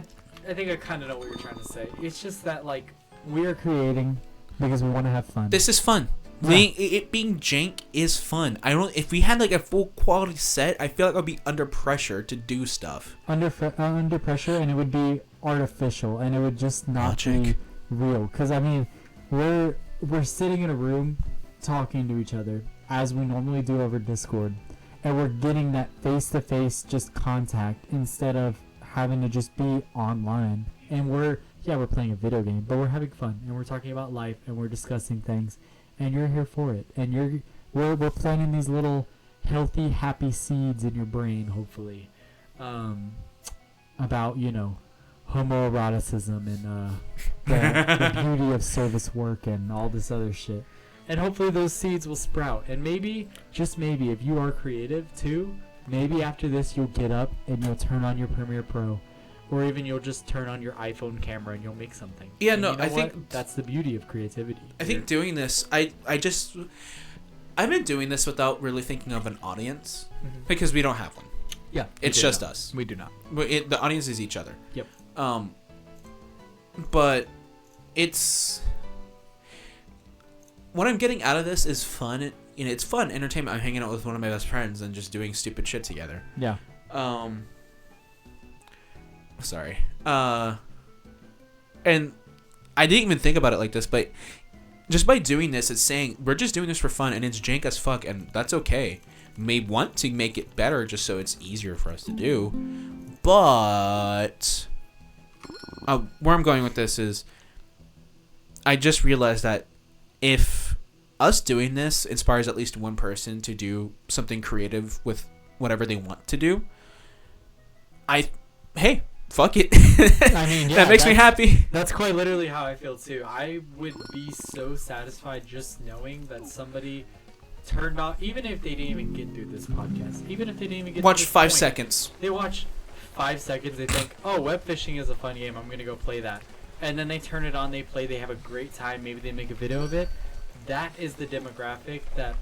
think I kind of know what you're trying to say. It's just that, like, we're creating because we want to have fun. This is fun. Yeah. It being jank is fun. If we had, like, a full quality set, I feel like I'd be under pressure to do stuff. Under pressure, and it would be artificial, and it would just not be real. Because, I mean, we're sitting in a room talking to each other as we normally do over Discord, and we're getting that face-to-face just contact instead of having to just be online. And we're playing a video game, but we're having fun and we're talking about life and we're discussing things, and you're here for it. And we're planting these little healthy, happy seeds in your brain, hopefully, about homoeroticism and the beauty of service work and all this other shit. And hopefully those seeds will sprout. And maybe, just maybe, if you are creative too, maybe after this you'll get up and you'll turn on your Premiere Pro, or even you'll just turn on your iPhone camera and you'll make something. Yeah, and no, you know I think that's the beauty of creativity. I think doing this, I've been doing this without really thinking of an audience, because we don't have one. Yeah, it's just us. We do not. The audience is each other. Yep. But it's what I'm getting out of this is fun. It's fun entertainment. I'm hanging out with one of my best friends and just doing stupid shit together. Yeah. Sorry. And I didn't even think about it like this, but just by doing this, it's saying we're just doing this for fun, and it's jank as fuck, and that's okay. May want to make it better just so it's easier for us to do, but where I'm going with this is I just realized that if us doing this inspires at least one person to do something creative with whatever they want to do, hey, fuck it. I mean, yeah, that makes me happy. That's quite literally how I feel too. I would be so satisfied just knowing that somebody turned off, even if they didn't even get through this podcast, even if they didn't even get watch to this 5 point, seconds. They watch 5 seconds, they think, oh, web fishing is a fun game, I'm gonna go play that, and then they turn it on, they play, they have a great time, maybe they make a video of it. That is the demographic that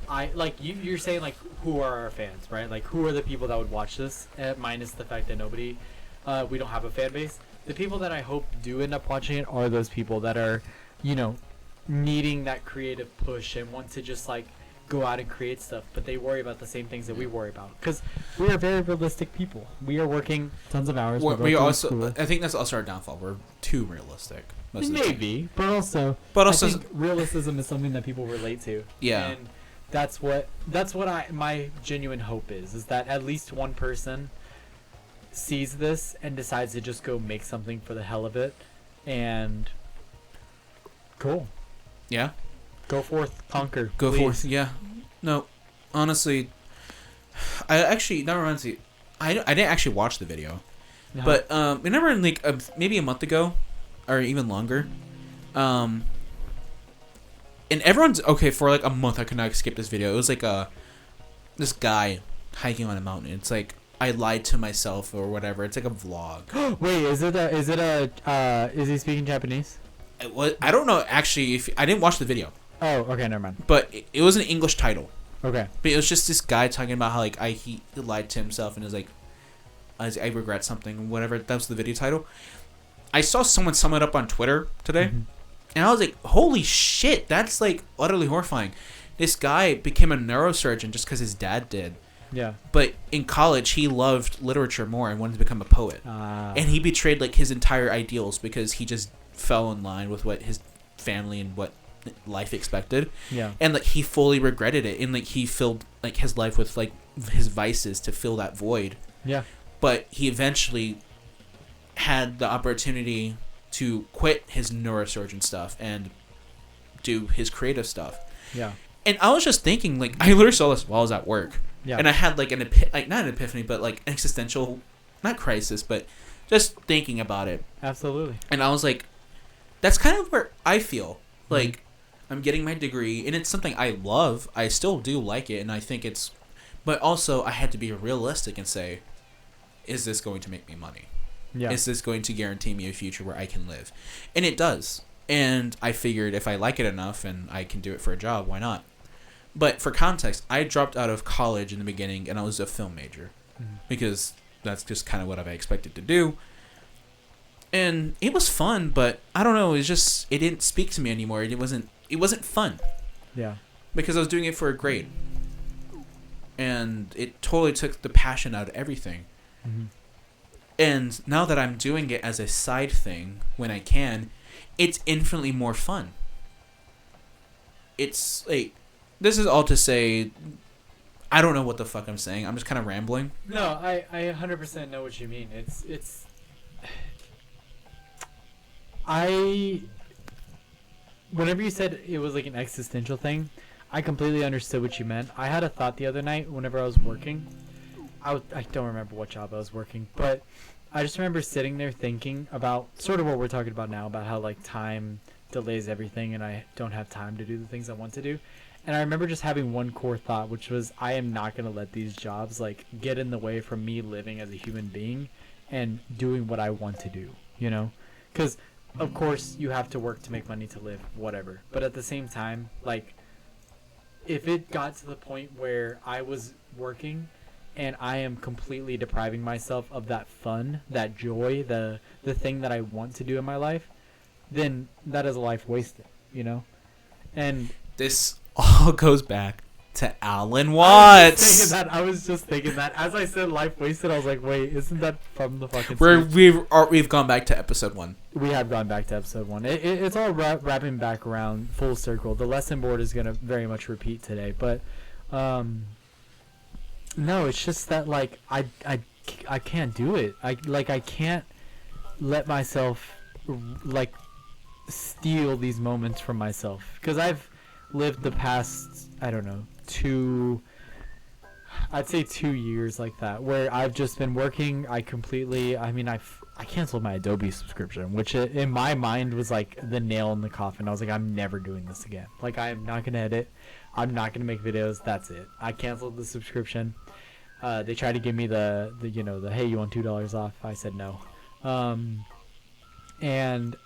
I like. You're saying, like, who are our fans, right? Like, who are the people that would watch this, minus the fact that we don't have a fan base. The people that I hope do end up watching it are those people that are, needing that creative push and want to just, like, go out and create stuff, but they worry about the same things that we worry about, because we are very realistic people. We are working tons of hours. We also, I think that's also our downfall. We're too realistic. Maybe, but also I think realism is something that people relate to. Yeah, and that's what my genuine hope is that at least one person sees this and decides to just go make something for the hell of it, and cool. Yeah. Go forth, conquer. Go please. forth, yeah. No, honestly, that reminds me. I didn't actually watch the video, but remember like maybe a month ago, or even longer, and everyone's okay for like a month. I could not skip this video. It was like this guy hiking on a mountain. It's like I lied to myself or whatever. It's like a vlog. Wait, is he speaking Japanese? I don't know actually. If I didn't watch the video. Oh, okay, never mind. But it was an English title. Okay. But it was just this guy talking about how like he lied to himself and is like, I regret something, whatever. That was the video title. I saw someone sum it up on Twitter today, and I was like, holy shit, that's like utterly horrifying. This guy became a neurosurgeon just because his dad did. Yeah. But in college, he loved literature more and wanted to become a poet. And he betrayed like his entire ideals because he just fell in line with what his family and what life expected. Yeah. And like he fully regretted it, and like he filled like his life with like his vices to fill that void. Yeah. But he eventually had the opportunity to quit his neurosurgeon stuff and do his creative stuff. Yeah. And I was just thinking, like, I literally saw this while I was at work. Yeah. And I had like not an epiphany, but like an existential, not crisis, but just thinking about it. Absolutely. And I was like, that's kind of where I feel like I'm getting my degree, and it's something I love. I still do like it, and I think it's, but also I had to be realistic and say, is this going to make me money? Yeah. Is this going to guarantee me a future where I can live? And it does. And I figured if I like it enough and I can do it for a job, why not? But for context, I dropped out of college in the beginning, and I was a film major because that's just kind of what I expected to do. And it was fun, but I don't know. It didn't speak to me anymore. It wasn't fun. Yeah. Because I was doing it for a grade, and it totally took the passion out of everything. And now that I'm doing it as a side thing when I can, it's infinitely more fun. it's like, this is all to say, I don't know what the fuck I'm saying. I'm just kind of rambling. No, I 100% know what you mean. Whenever you said it was like an existential thing, I completely understood what you meant. I had a thought the other night whenever I was working. I don't remember what job I was working, but I just remember sitting there thinking about sort of what we're talking about now, about how like time delays everything and I don't have time to do the things I want to do. And I remember just having one core thought, which was I am not going to let these jobs like get in the way from me living as a human being and doing what I want to do, you know? Because of course you have to work to make money to live, whatever. But at the same time, like, if it got to the point where I was working and I am completely depriving myself of that fun, that joy, the thing that I want to do in my life, then that is a life wasted, you know? And this all goes back to Alan Watts. I was just thinking that. As I said life wasted, I was like, wait, isn't that from the fucking We've gone back to episode 1. We have gone back to episode 1. It's all wrapping back around full circle. The lesson board is going to very much repeat today. But, no, it's just that, like, I can't do it. I can't let myself, like, steal these moments from myself. Because I've lived the past, I don't know, 2 years like that, where I've just been working. I canceled my Adobe subscription, which in my mind was like the nail in the coffin. I was like, I'm never doing this again. Like, I am not going to edit. I'm not going to make videos. That's it. I canceled the subscription. They tried to give me the hey, you want $2 off? I said no. And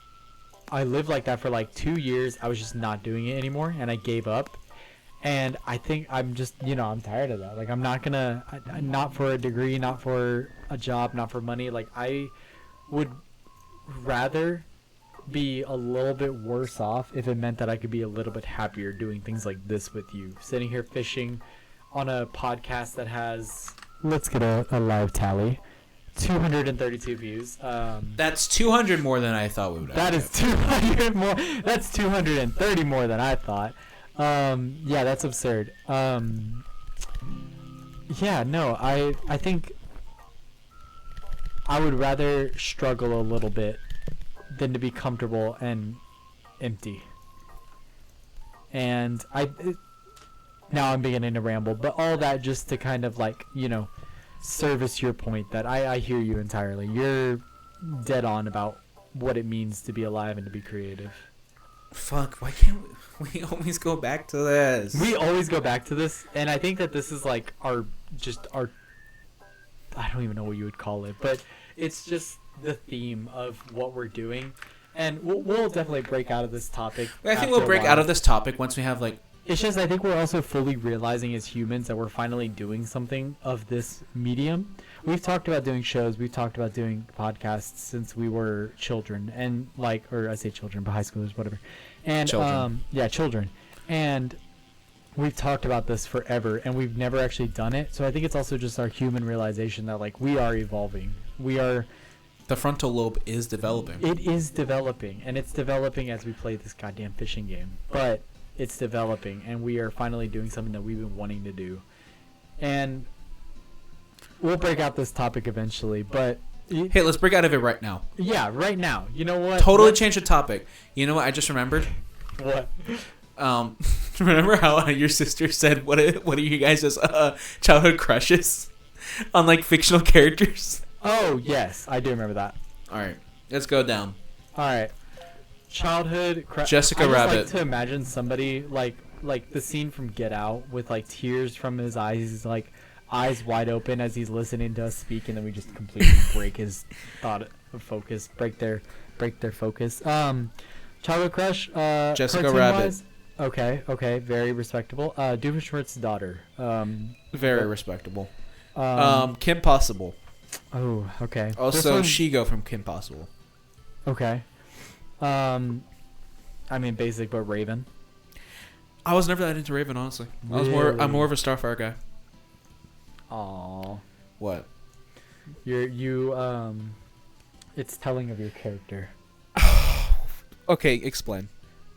I lived like that for like 2 years. I was just not doing it anymore, and I gave up. And I think I'm just, I'm tired of that. Like, I'm not gonna, not for a degree, not for a job, not for money. Like, I would rather be a little bit worse off if it meant that I could be a little bit happier doing things like this with you. Sitting here fishing on a podcast that has, let's get a live tally, 232 views. That's 200 more than I thought we would have. That is 200 more. That's 230 more than I thought. Yeah, that's absurd. Yeah, no, I think I would rather struggle a little bit than to be comfortable and empty. And now I'm beginning to ramble, but all that just to kind of like, service your point that I hear you entirely. You're dead on about what it means to be alive and to be creative. Fuck, why can't we always go back to this? We always go back to this, and I think that this is like our I don't even know what you would call it, but it's just the theme of what we're doing. And we'll definitely break out of this topic. I think we'll break out of this topic once we have like... It's just, I think we're also fully realizing as humans that we're finally doing something of this medium. We've talked about doing shows. We've talked about doing podcasts since we were children. And or I say children, but high schoolers, whatever. And children. Yeah, children. And we've talked about this forever, and we've never actually done it. So I think it's also just our human realization that, like, we are evolving. The frontal lobe is developing. It is developing, and it's developing as we play this goddamn fishing game. But it's developing, and we are finally doing something that we've been wanting to do. And we'll break out this topic eventually, but... Hey, let's break out of it right now. Yeah, right now. You know what? Totally change the topic. You know what I just remembered? What? Remember how your sister said, what are you guys' childhood crushes on, like, fictional characters? Oh, yes. I do remember that. All right. Let's go down. All right. Childhood Jessica Rabbit. I just like to imagine somebody like the scene from Get Out with like tears from his eyes. He's like eyes wide open as he's listening to us speak, and then we just completely break his thought focus, break their focus. Childhood crush. Jessica Rabbit. Okay, very respectable. Doofenshmirtz's daughter. Very respectable. Kim Possible. Oh, okay. Also, Shigo from Kim Possible. Okay. I mean, basic, but Raven. I was never that into Raven, honestly. Really? I'm more of a Starfire guy. Aww. What? It's telling of your character. Okay, explain.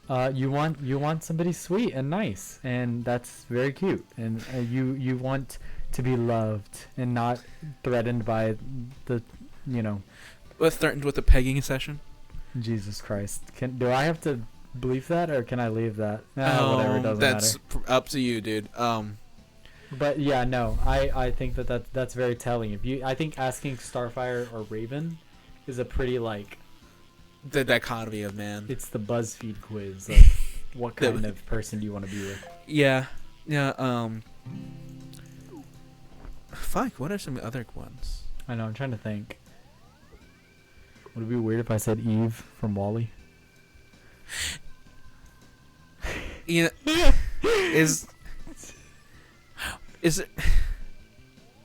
You want somebody sweet and nice, and that's very cute. And you want to be loved and not threatened by the, you know. Threatened with a pegging session. Jesus Christ! Do I have to believe that, or can I leave that? Whatever, doesn't that's matter. up to you, dude. But yeah, no, I think that's very telling. I think asking Starfire or Raven is a pretty like. The dichotomy of man. It's the BuzzFeed quiz of what kind of person do you want to be with. Yeah. Fuck. What are some other ones? I know. I'm trying to think. Would it be weird if I said Eve from WALL-E? Yeah. Is it?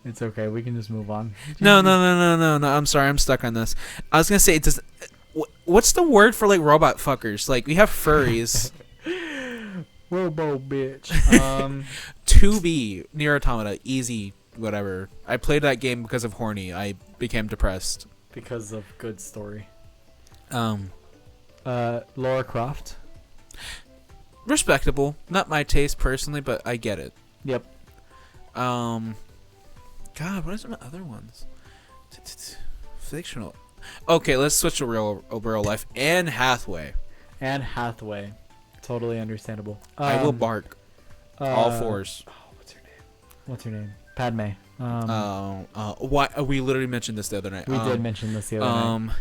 It's okay. We can just move on. No. I'm sorry. I'm stuck on this. I was gonna say, what's the word for like robot fuckers? Like we have furries. Robo bitch. 2B Nier Automata, easy, whatever. I played that game because of horny. I became depressed. Because of good story. Lara Croft. Respectable. Not my taste personally, but I get it. Yep. God, what are some other ones? Fictional. Okay, let's switch to real life. Anne Hathaway. Anne Hathaway. Totally understandable. I will bark. All fours. Oh, what's her name? Padme. Why? We literally mentioned this the other night. We did mention this the other night.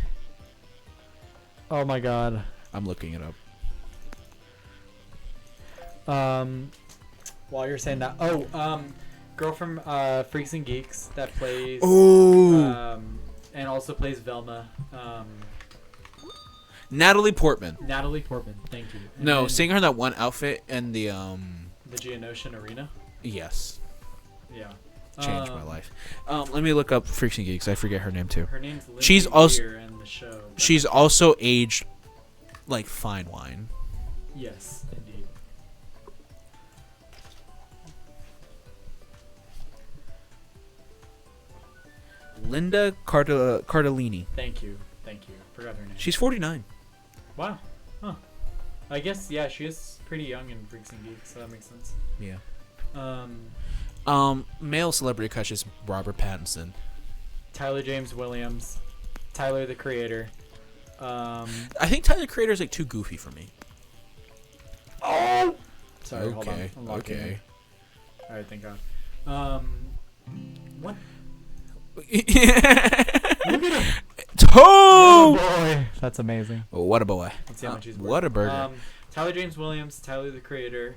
Oh my god. I'm looking it up. While you're saying that, girl from Freaks and Geeks that plays. Oh. And also plays Velma. Natalie Portman. Natalie Portman. Thank you. And no, seeing her in that one outfit in the Geonosian Arena. Yes. Yeah. Changed my life. Let me look up Freaks and Geeks. I forget her name too. Her name's Lindsay She's also Weir in the show. She's also aged like fine wine. Yes, indeed. Linda Cardellini. Thank you. Forgot her name. She's 49. Wow. Huh. I guess yeah, she is pretty young in Freaks and Geeks, so that makes sense. Yeah. Male celebrity crush is Robert Pattinson. Tyler James Williams. Tyler the Creator. I think Tyler the Creator is like too goofy for me. Oh. Sorry. Hold on. Okay. Okay. All right. Thank God. What? Look at him. Oh boy, that's amazing. Oh, what a boy. Let's see how much he's worth. What a burger. Tyler James Williams, Tyler the Creator.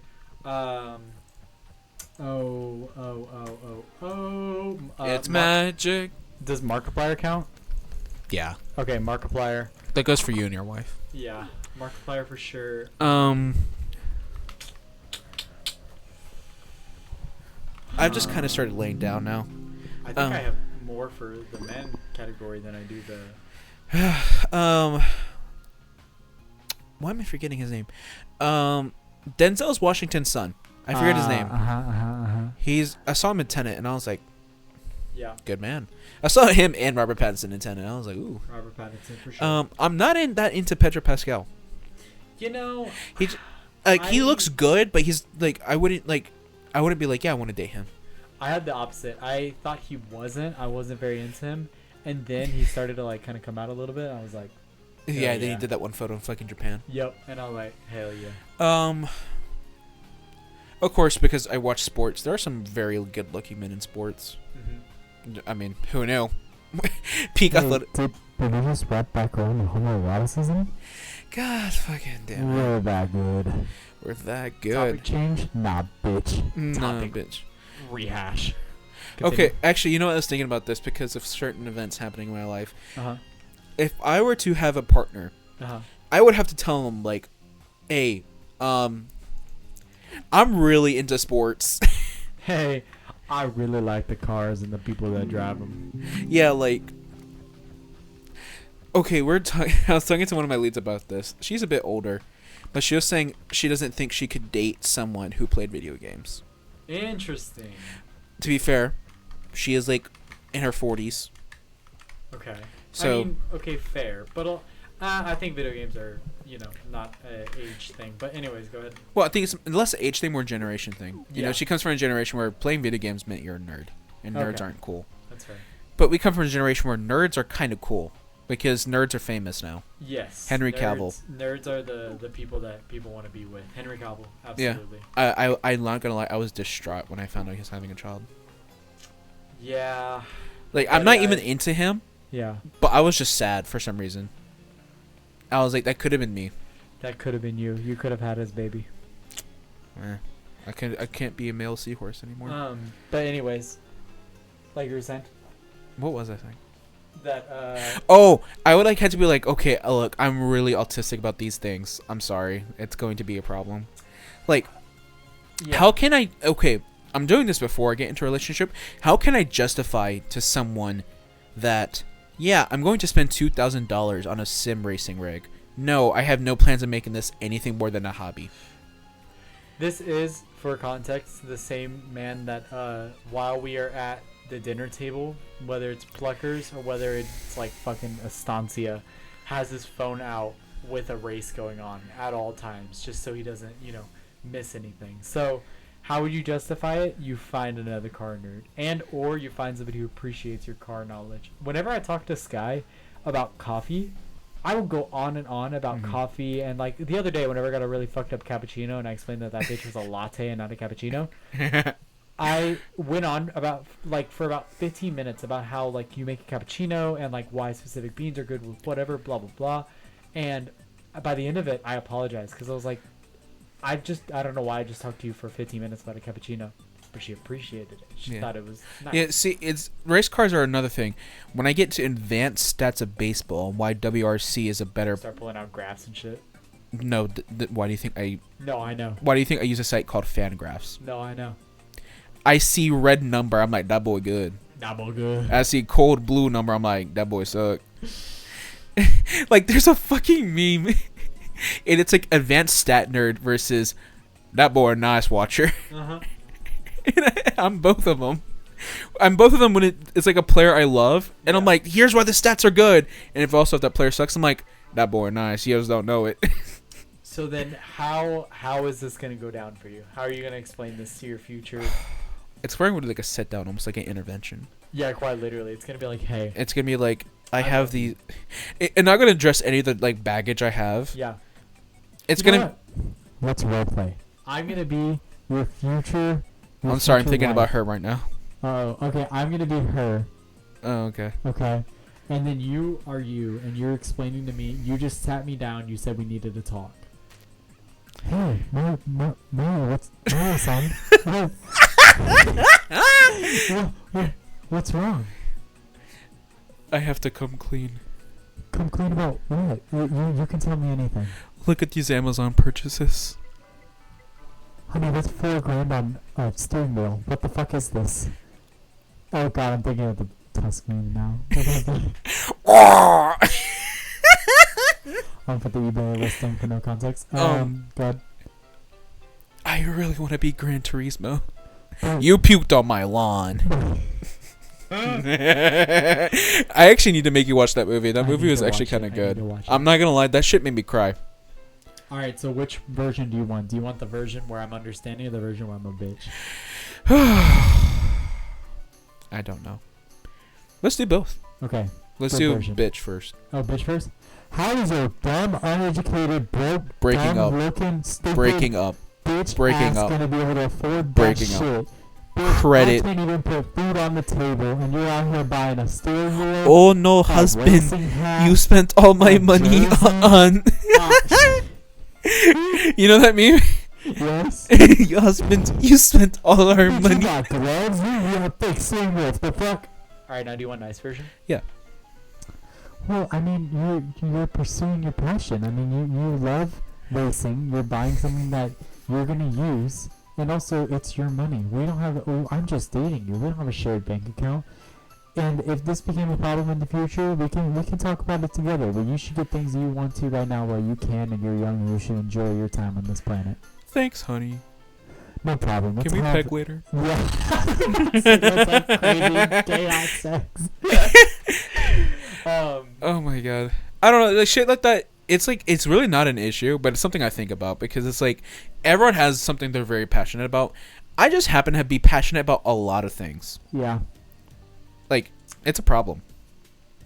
It's magic. Does Markiplier count? Yeah. Okay, Markiplier. That goes for you and your wife. Yeah, Markiplier for sure. I've just kind of started laying down now. I think I have more for the men category than I do the. Why am I forgetting his name? Denzel's Washington's son. I forget his name. I saw him in Tenet, and I was like, yeah, good man. I saw him and Robert Pattinson in Tenet, and I was like, ooh. Robert Pattinson for sure. I'm not that into Pedro Pascal. You know, he looks good, but he's like, I wouldn't be like, yeah, I want to date him. I had the opposite. I thought he wasn't. I wasn't very into him, and then he started to like kind of come out a little bit. I was like, yeah. Then he did that one photo in fucking Japan. Yep, and I was like, hell yeah. Of course, because I watch sports, there are some very good-looking men in sports. Mm-hmm. I mean, who knew? Peak athletic. Did we just wrap back around to homoeroticism? God fucking damn it. We're that good. We're that good. Topic change? Nah, bitch. Nah, bitch. Rehash. Continue. Okay, actually, you know what? I was thinking about this because of certain events happening in my life. Uh-huh. If I were to have a partner, I would have to tell them, like, hey, I'm really into sports. Hey, I really like the cars and the people that drive them. Yeah, like, okay, I was talking to one of my leads about this. She's a bit older, but she was saying she doesn't think she could date someone who played video games. Interesting. To be fair, she is like in her 40s. Okay. So I mean, okay, fair, but I think video games are, not a age thing. But anyways, go ahead. Well, I think it's less an age thing, more a generation thing. You know, Yeah. she comes from a generation where playing video games meant you're a nerd, and nerds Okay. aren't cool. That's fair. But we come from a generation where nerds are kind of cool because nerds are famous now. Yes. Henry Cavill. Nerds are the people that people want to be with. Henry Cavill, Yeah. absolutely. I'm not gonna lie, I was distraught when I found out he was having a child. Yeah. Like, I'm Yeah, not even into him, Yeah. but I was just sad for some reason. I was like, that could have been me. That could have been you. You could have had his baby. I can't be a male seahorse anymore. But anyways, like you were saying, What was I saying? that Oh, I would had to be like, okay, look, I'm really autistic about these things. I'm sorry, it's going to be a problem. Like, yeah. how can I? Okay, I'm doing this before I get into a relationship. How can I justify to someone that, yeah, I'm going to spend $2,000 on a sim racing rig? No, I have no plans of making this anything more than a hobby. This is, for context, the same man that while we are at the dinner table, whether it's Pluckers or whether it's like fucking Estancia, has his phone out with a race going on at all times, just so he doesn't, miss anything. So how would you justify it? You find another car nerd, and or you find somebody who appreciates your car knowledge. Whenever I talk to Sky about coffee, I will go on and on about coffee. And like the other day, whenever I got a really fucked up cappuccino and I explained that bitch was a latte and not a cappuccino, I went on for about 15 minutes about how like you make a cappuccino and like why specific beans are good with whatever, blah blah blah. And by the end of it, I apologized because I was like, I don't know why I just talked to you for 15 minutes about a cappuccino, but she appreciated it. She thought it was nice. Yeah, see, race cars are another thing. When I get to advanced stats of baseball, why WRC is a better. Start pulling out graphs and shit. No, why do you think I? No, I know. Why do you think I use a site called Fangraphs? No, I know. I see red number, I'm like, that boy good. That boy good. I see cold blue number, I'm like, that boy suck. Like, there's a fucking meme, and it's like advanced stat nerd versus that boy a nice watcher. Uh-huh. I'm both of them. I'm both of them when it's like a player I love, and I'm like, here's why the stats are good. And if that player sucks, I'm like, that boy nice. You just don't know it. So then, how is this gonna go down for you? How are you gonna explain this to your future? It's going to be like a sit down, almost like an intervention. Yeah, quite literally. It's gonna be like, hey. It's gonna be like, I have the, and not gonna address any of the like baggage I have. Yeah. It's gonna. Let's roleplay. I'm gonna be your future. I'm sorry, I'm thinking about her right now. Oh, okay. I'm gonna be her. Oh, okay. Okay. And then you are you, and you're explaining to me. You just sat me down. You said we needed to talk. Hey, no, what's son? What's wrong? I have to come clean. Come clean about what? You can tell me anything. Look at these Amazon purchases. Honey, that's $4,000 on a steering wheel. What the fuck is this? Oh god, I'm thinking of the Tuscany now. I'll put the eBay listing for no context. God. I really want to be Gran Turismo. You puked on my lawn. I actually need to make you watch that movie. That movie was actually kind of good. I'm not gonna lie, that shit made me cry. Alright, so which version do you want? Do you want the version where I'm understanding or the version where I'm a bitch? I don't know. Let's do both. Okay. Let's do version. bitch first. Oh, bitch first? How is a dumb, uneducated, broke, Breaking dumb up. looking, stupid Breaking up. bitch Breaking ass up. gonna be able to afford Breaking that up. shit? Bitch, Credit. I can't even put food on the table, and you're out here buying a steering wheel. Oh no, a husband. racing hat, You spent all my a money jersey. on. You know that meme? Yes. Your husband, you spent all our Dude, you money. got gloves. You have fake steering wheels. The fuck? All right, now do you want nice version? Yeah. Well, I mean, you're pursuing your passion. I mean, you love racing. You're buying something that you're gonna use, and also it's your money. We don't have. Oh, I'm just dating you. We don't have a shared bank account. And if this became a problem in the future, we can talk about it together. But you should get things you want to right now while you can, and you're young, and you should enjoy your time on this planet. Thanks, honey. No problem. Can we peg later? Yeah. Let's have crazy gay sex. Oh my god. I don't know, like shit like that. It's like it's really not an issue, but it's something I think about because it's like everyone has something they're very passionate about. I just happen to be passionate about a lot of things. Yeah. Like it's a problem.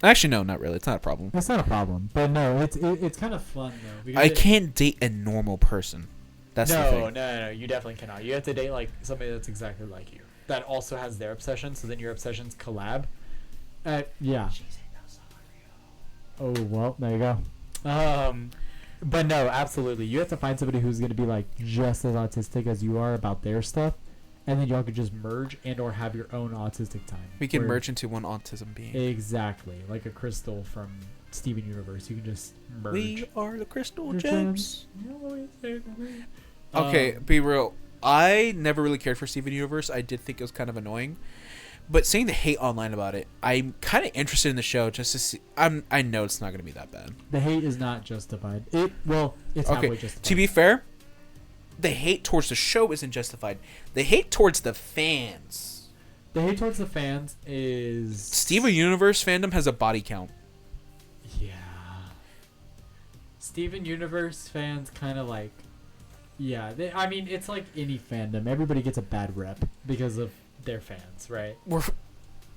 Actually, no, not really. It's not a problem. It's not a problem, but no, it's kind of fun though. Because I can't date a normal person. That's the thing. No, you definitely cannot. You have to date like somebody that's exactly like you, that also has their obsession. So then your obsessions collab. Yeah. Oh well, there you go. But no, absolutely. You have to find somebody who's gonna be like just as autistic as you are about their stuff, and then y'all could just merge and or have your own autistic time. We can merge into one autism being. Exactly, like a crystal from Steven Universe. You can just merge. We are the crystal Your gems. gems. Okay, be real. I never really cared for Steven Universe. I did think it was kind of annoying. But seeing the hate online about it, I'm kind of interested in the show just to see. I know it's not going to be that bad. The hate is not justified. It's halfway justified. To be fair, the hate towards the show isn't justified. The hate towards the fans. The hate towards the fans is... Steven Universe fandom has a body count. Yeah. Steven Universe fans kind of like... Yeah, I mean, it's like any fandom. Everybody gets a bad rep because of their fans, right?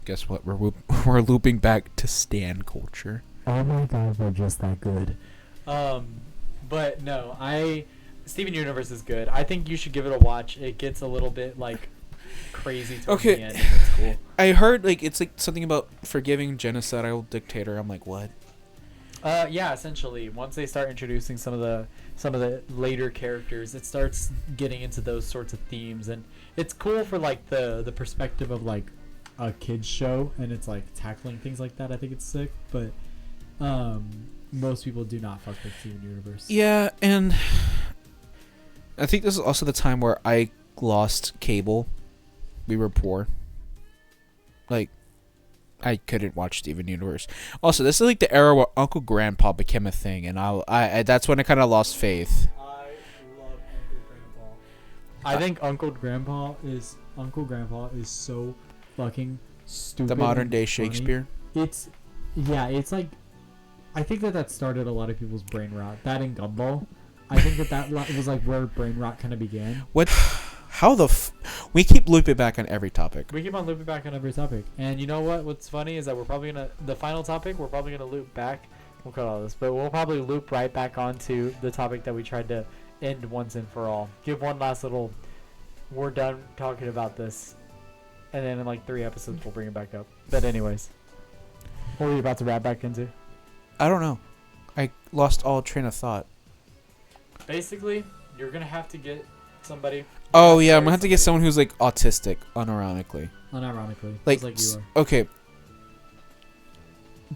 Guess what? We're looping back to stan culture. Oh my god, we're just that good. But no, Steven Universe is good. I think you should give it a watch. It gets a little bit like crazy towards the end, and it's cool. I heard like it's like something about forgiving genocidal dictator. I'm like, what? Yeah, essentially, once they start introducing some of the later characters, it starts getting into those sorts of themes, and it's cool for like the perspective of like a kids show, and it's like tackling things like that. I think it's sick, but most people do not fuck with Steven Universe. Yeah, and I think this is also the time where I lost cable. We were poor. Like, I couldn't watch Steven Universe. Also, this is like the era where Uncle Grandpa became a thing, and I that's when I kind of lost faith. I love Uncle Grandpa. I think Uncle Grandpa is so fucking stupid. The modern day funny. Shakespeare. It's like, I think that started a lot of people's brain rot. That and Gumball. I think that was like where brain rot kind of began. What? How we keep looping back on every topic. We keep on looping back on every topic. And you know what? What's funny is that we're probably the final topic, we're probably gonna loop back. We'll cut all this, but we'll probably loop right back onto the topic that we tried to end once and for all. Give one last little, we're done talking about this. And then in like 3 episodes, we'll bring it back up. But anyways, what were you about to wrap back into? I don't know. I lost all train of thought. Basically, you're gonna have to get somebody. Oh yeah, I'm gonna have to get someone who's like autistic, unironically. Unironically, like you are. Okay.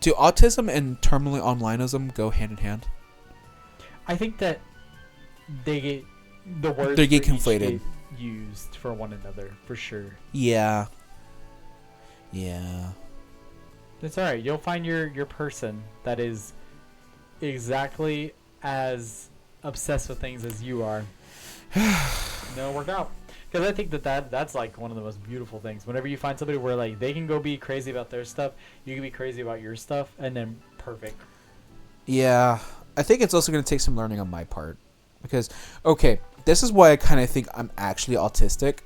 Do autism and terminally onlineism go hand in hand? I think that they get the words. They get for each conflated. get used for one another for sure. Yeah. Yeah. It's alright. You'll find your person that is exactly as obsessed with things as you are. No, work out. Because I think that's like one of the most beautiful things. Whenever you find somebody where like they can go be crazy about their stuff, you can be crazy about your stuff, and then perfect. Yeah. I think it's also going to take some learning on my part. Because, okay, this is why I kind of think I'm actually autistic.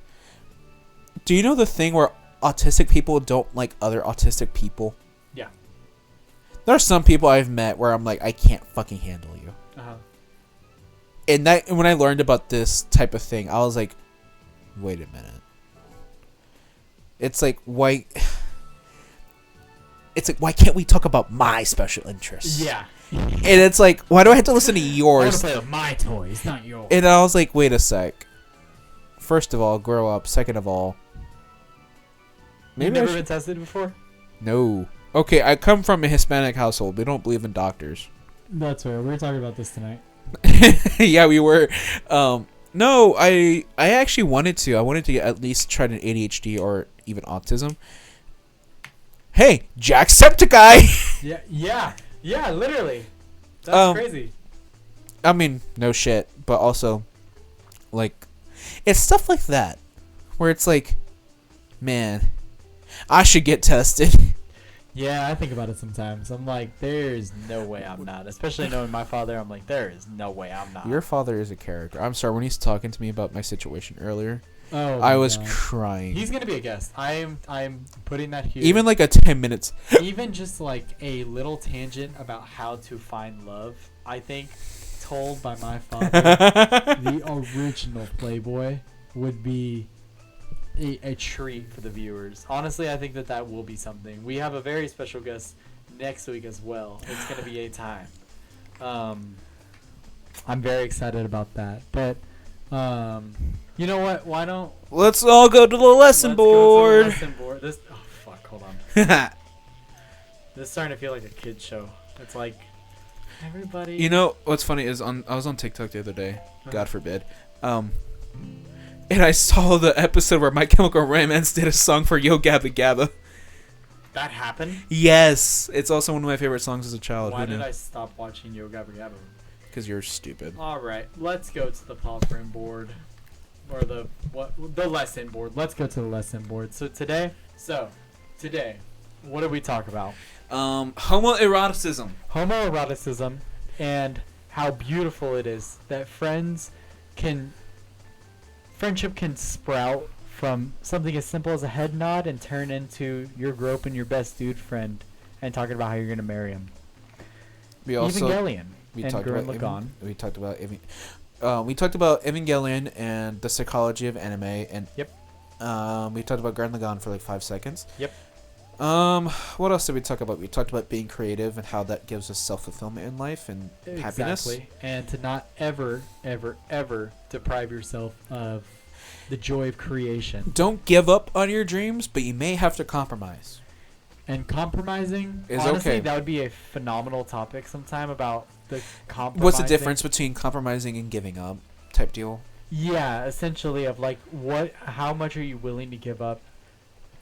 Do you know the thing where autistic people don't like other autistic people? Yeah. There are some people I've met where I'm like, I can't fucking handle you. Uh-huh. And that when I learned about this type of thing, I was like, wait a minute. It's like, why can't we talk about my special interests? Yeah. And it's like, why do I have to listen to I want yours? to play with my toys, not yours. And I was like, wait a sec. First of all, grow up. Second of all, You've never been tested before? No. Okay, I come from a Hispanic household. We don't believe in doctors. That's fair. We were talking about this tonight. Yeah, we were. No, I actually wanted to. I wanted to at least try an ADHD or even autism. Hey, Jacksepticeye! Yeah, literally. That's crazy. I mean, no shit, but also, like, it's stuff like that where it's like, man, I should get tested. Yeah, I think about it sometimes. I'm like, there's no way I'm not. Especially knowing my father, I'm like, there is no way I'm not. Your father is a character. I'm sorry, when he's talking to me about my situation earlier, Oh, I my was God. crying. He's gonna be a guest. I'm putting that here. Even like a 10 minutes. Even just like a little tangent about how to find love, I think, told by my father, the original Playboy, would be a treat for the viewers. Honestly, I think that will be something. We have a very special guest next week as well. It's gonna be a time. I'm very excited about that. But you know what? Why don't Let's all go to the lesson let's board. Go to the lesson board. This fuck, hold on. This is starting to feel like a kid's show. It's like everybody. You know what's funny is I was on TikTok the other day. God forbid. And I saw the episode where My Chemical Romance did a song for Yo Gabba Gabba. That happened? Yes, it's also one of my favorite songs as a child. Why did I stop watching Yo Gabba Gabba? Because you're stupid. All right, let's go to the pop room board, or the lesson board. Let's go to the lesson board. So today, what did we talk about? Homoeroticism. Homoeroticism, and how beautiful it is that friendship can sprout from something as simple as a head nod and turn into you're groping your best dude friend and talking about how you're gonna marry him. We also Evangelion. we and talked Gurren about Lagann. we talked about we talked about Evangelion and the psychology of anime, and Yep. We talked about Gurren Lagann for like 5 seconds. Yep. What else did we talk about? We talked about being creative and how that gives us self-fulfillment in life and happiness. Exactly. And to not ever, ever, ever deprive yourself of the joy of creation. Don't give up on your dreams, but you may have to compromise. And compromising, Is honestly, okay. that would be a phenomenal topic sometime about the compromising. What's the difference between compromising and giving up type deal? Yeah, essentially of like how much are you willing to give up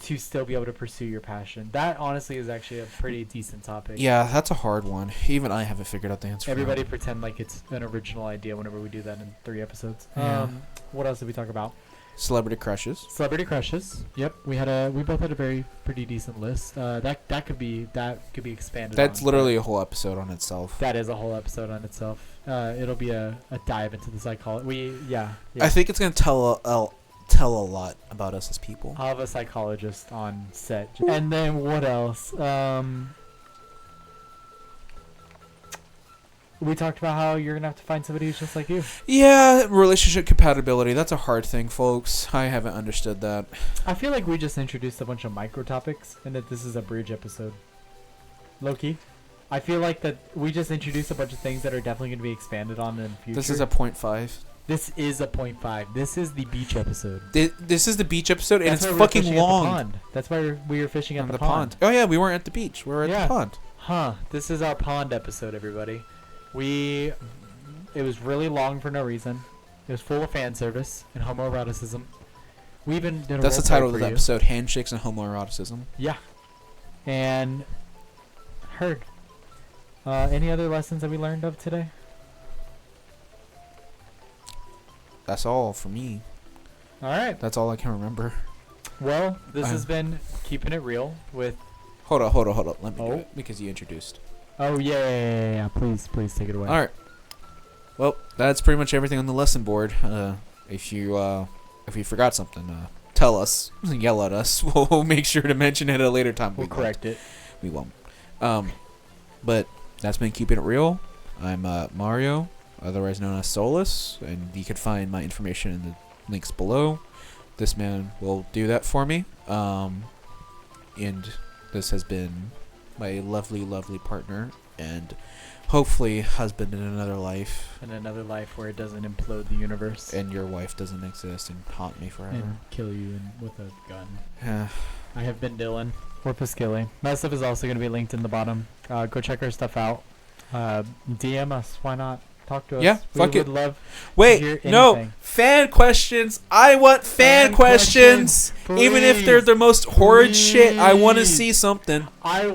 to still be able to pursue your passion? That honestly is actually a pretty decent topic. Yeah, that's a hard one. Even I haven't figured out the answer. Everybody pretend like it's an original idea whenever we do that in 3 episodes. Yeah. What else did we talk about? Celebrity crushes. Celebrity crushes. Yep, we both had a pretty decent list. That could be expanded. That's on, literally a whole episode on itself. That is a whole episode on itself. It'll be a dive into the psychology. Yeah. I think it's gonna tell a lot about us as people. I'll have a psychologist on set. And then what else? We talked about how you're gonna have to find somebody who's just like you. Yeah, relationship compatibility. That's a hard thing, folks. I haven't understood that. I feel like we just introduced a bunch of micro topics and that this is a bridge episode. Low-key. I feel like that we just introduced a bunch of things that are definitely going to be expanded on in the future. This is a 0.5. This is a 0.5. This is the beach episode. This is the beach episode, and That's it's why we were fucking fishing at the long. pond. That's why we were fishing at On the pond. Oh yeah, we weren't at the beach. We were at Yeah. the pond. Huh. This is our pond episode, everybody. It was really long for no reason. It was full of fan service and homoeroticism. We even did a That's the role title play of the for you. episode: Handshakes and Homoeroticism. Yeah. And heard. Any other lessons that we learned of today? That's all for me. All right. That's all I can remember. Well, this has been Keeping It Real with... Hold on. Let me do Oh. it because you introduced. Oh, yeah. Please take it away. All right. Well, that's pretty much everything on the lesson board. If you forgot something, tell us. Yell at us. We'll make sure to mention it at a later time. We'll correct it. We won't. But that's been Keeping It Real. I'm Mario, otherwise known as Solace, and you can find my information in the links below. This man will do that for me. And this has been my lovely, lovely partner, and hopefully husband in another life. In another life where it doesn't implode the universe. And your wife doesn't exist and haunt me forever. And kill you with a gun. Yeah. I have been Dylan. Or Paskilly. My stuff is also going to be linked in the bottom. Go check our stuff out. DM us. Why not? Talk to us. Yeah, fuck we it. would love to Wait, hear no. anything. Fan questions. I want fan questions. Even if they're the most horrid shit, I want to Please. see something. I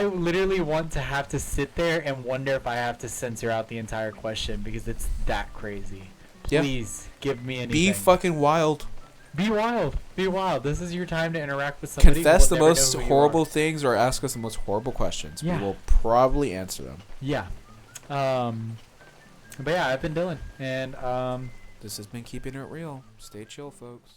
literally want to have to sit there and wonder if I have to censor out the entire question because it's that crazy. Yeah. Please give me anything. Be fucking wild. Be wild. Be wild. This is your time to interact with somebody. Confess the We'll never most know who you horrible are. things or ask us the most horrible questions. Yeah. We will probably answer them. Yeah. But yeah, I've been Dylan, and This has been Keeping It Real. Stay chill, folks.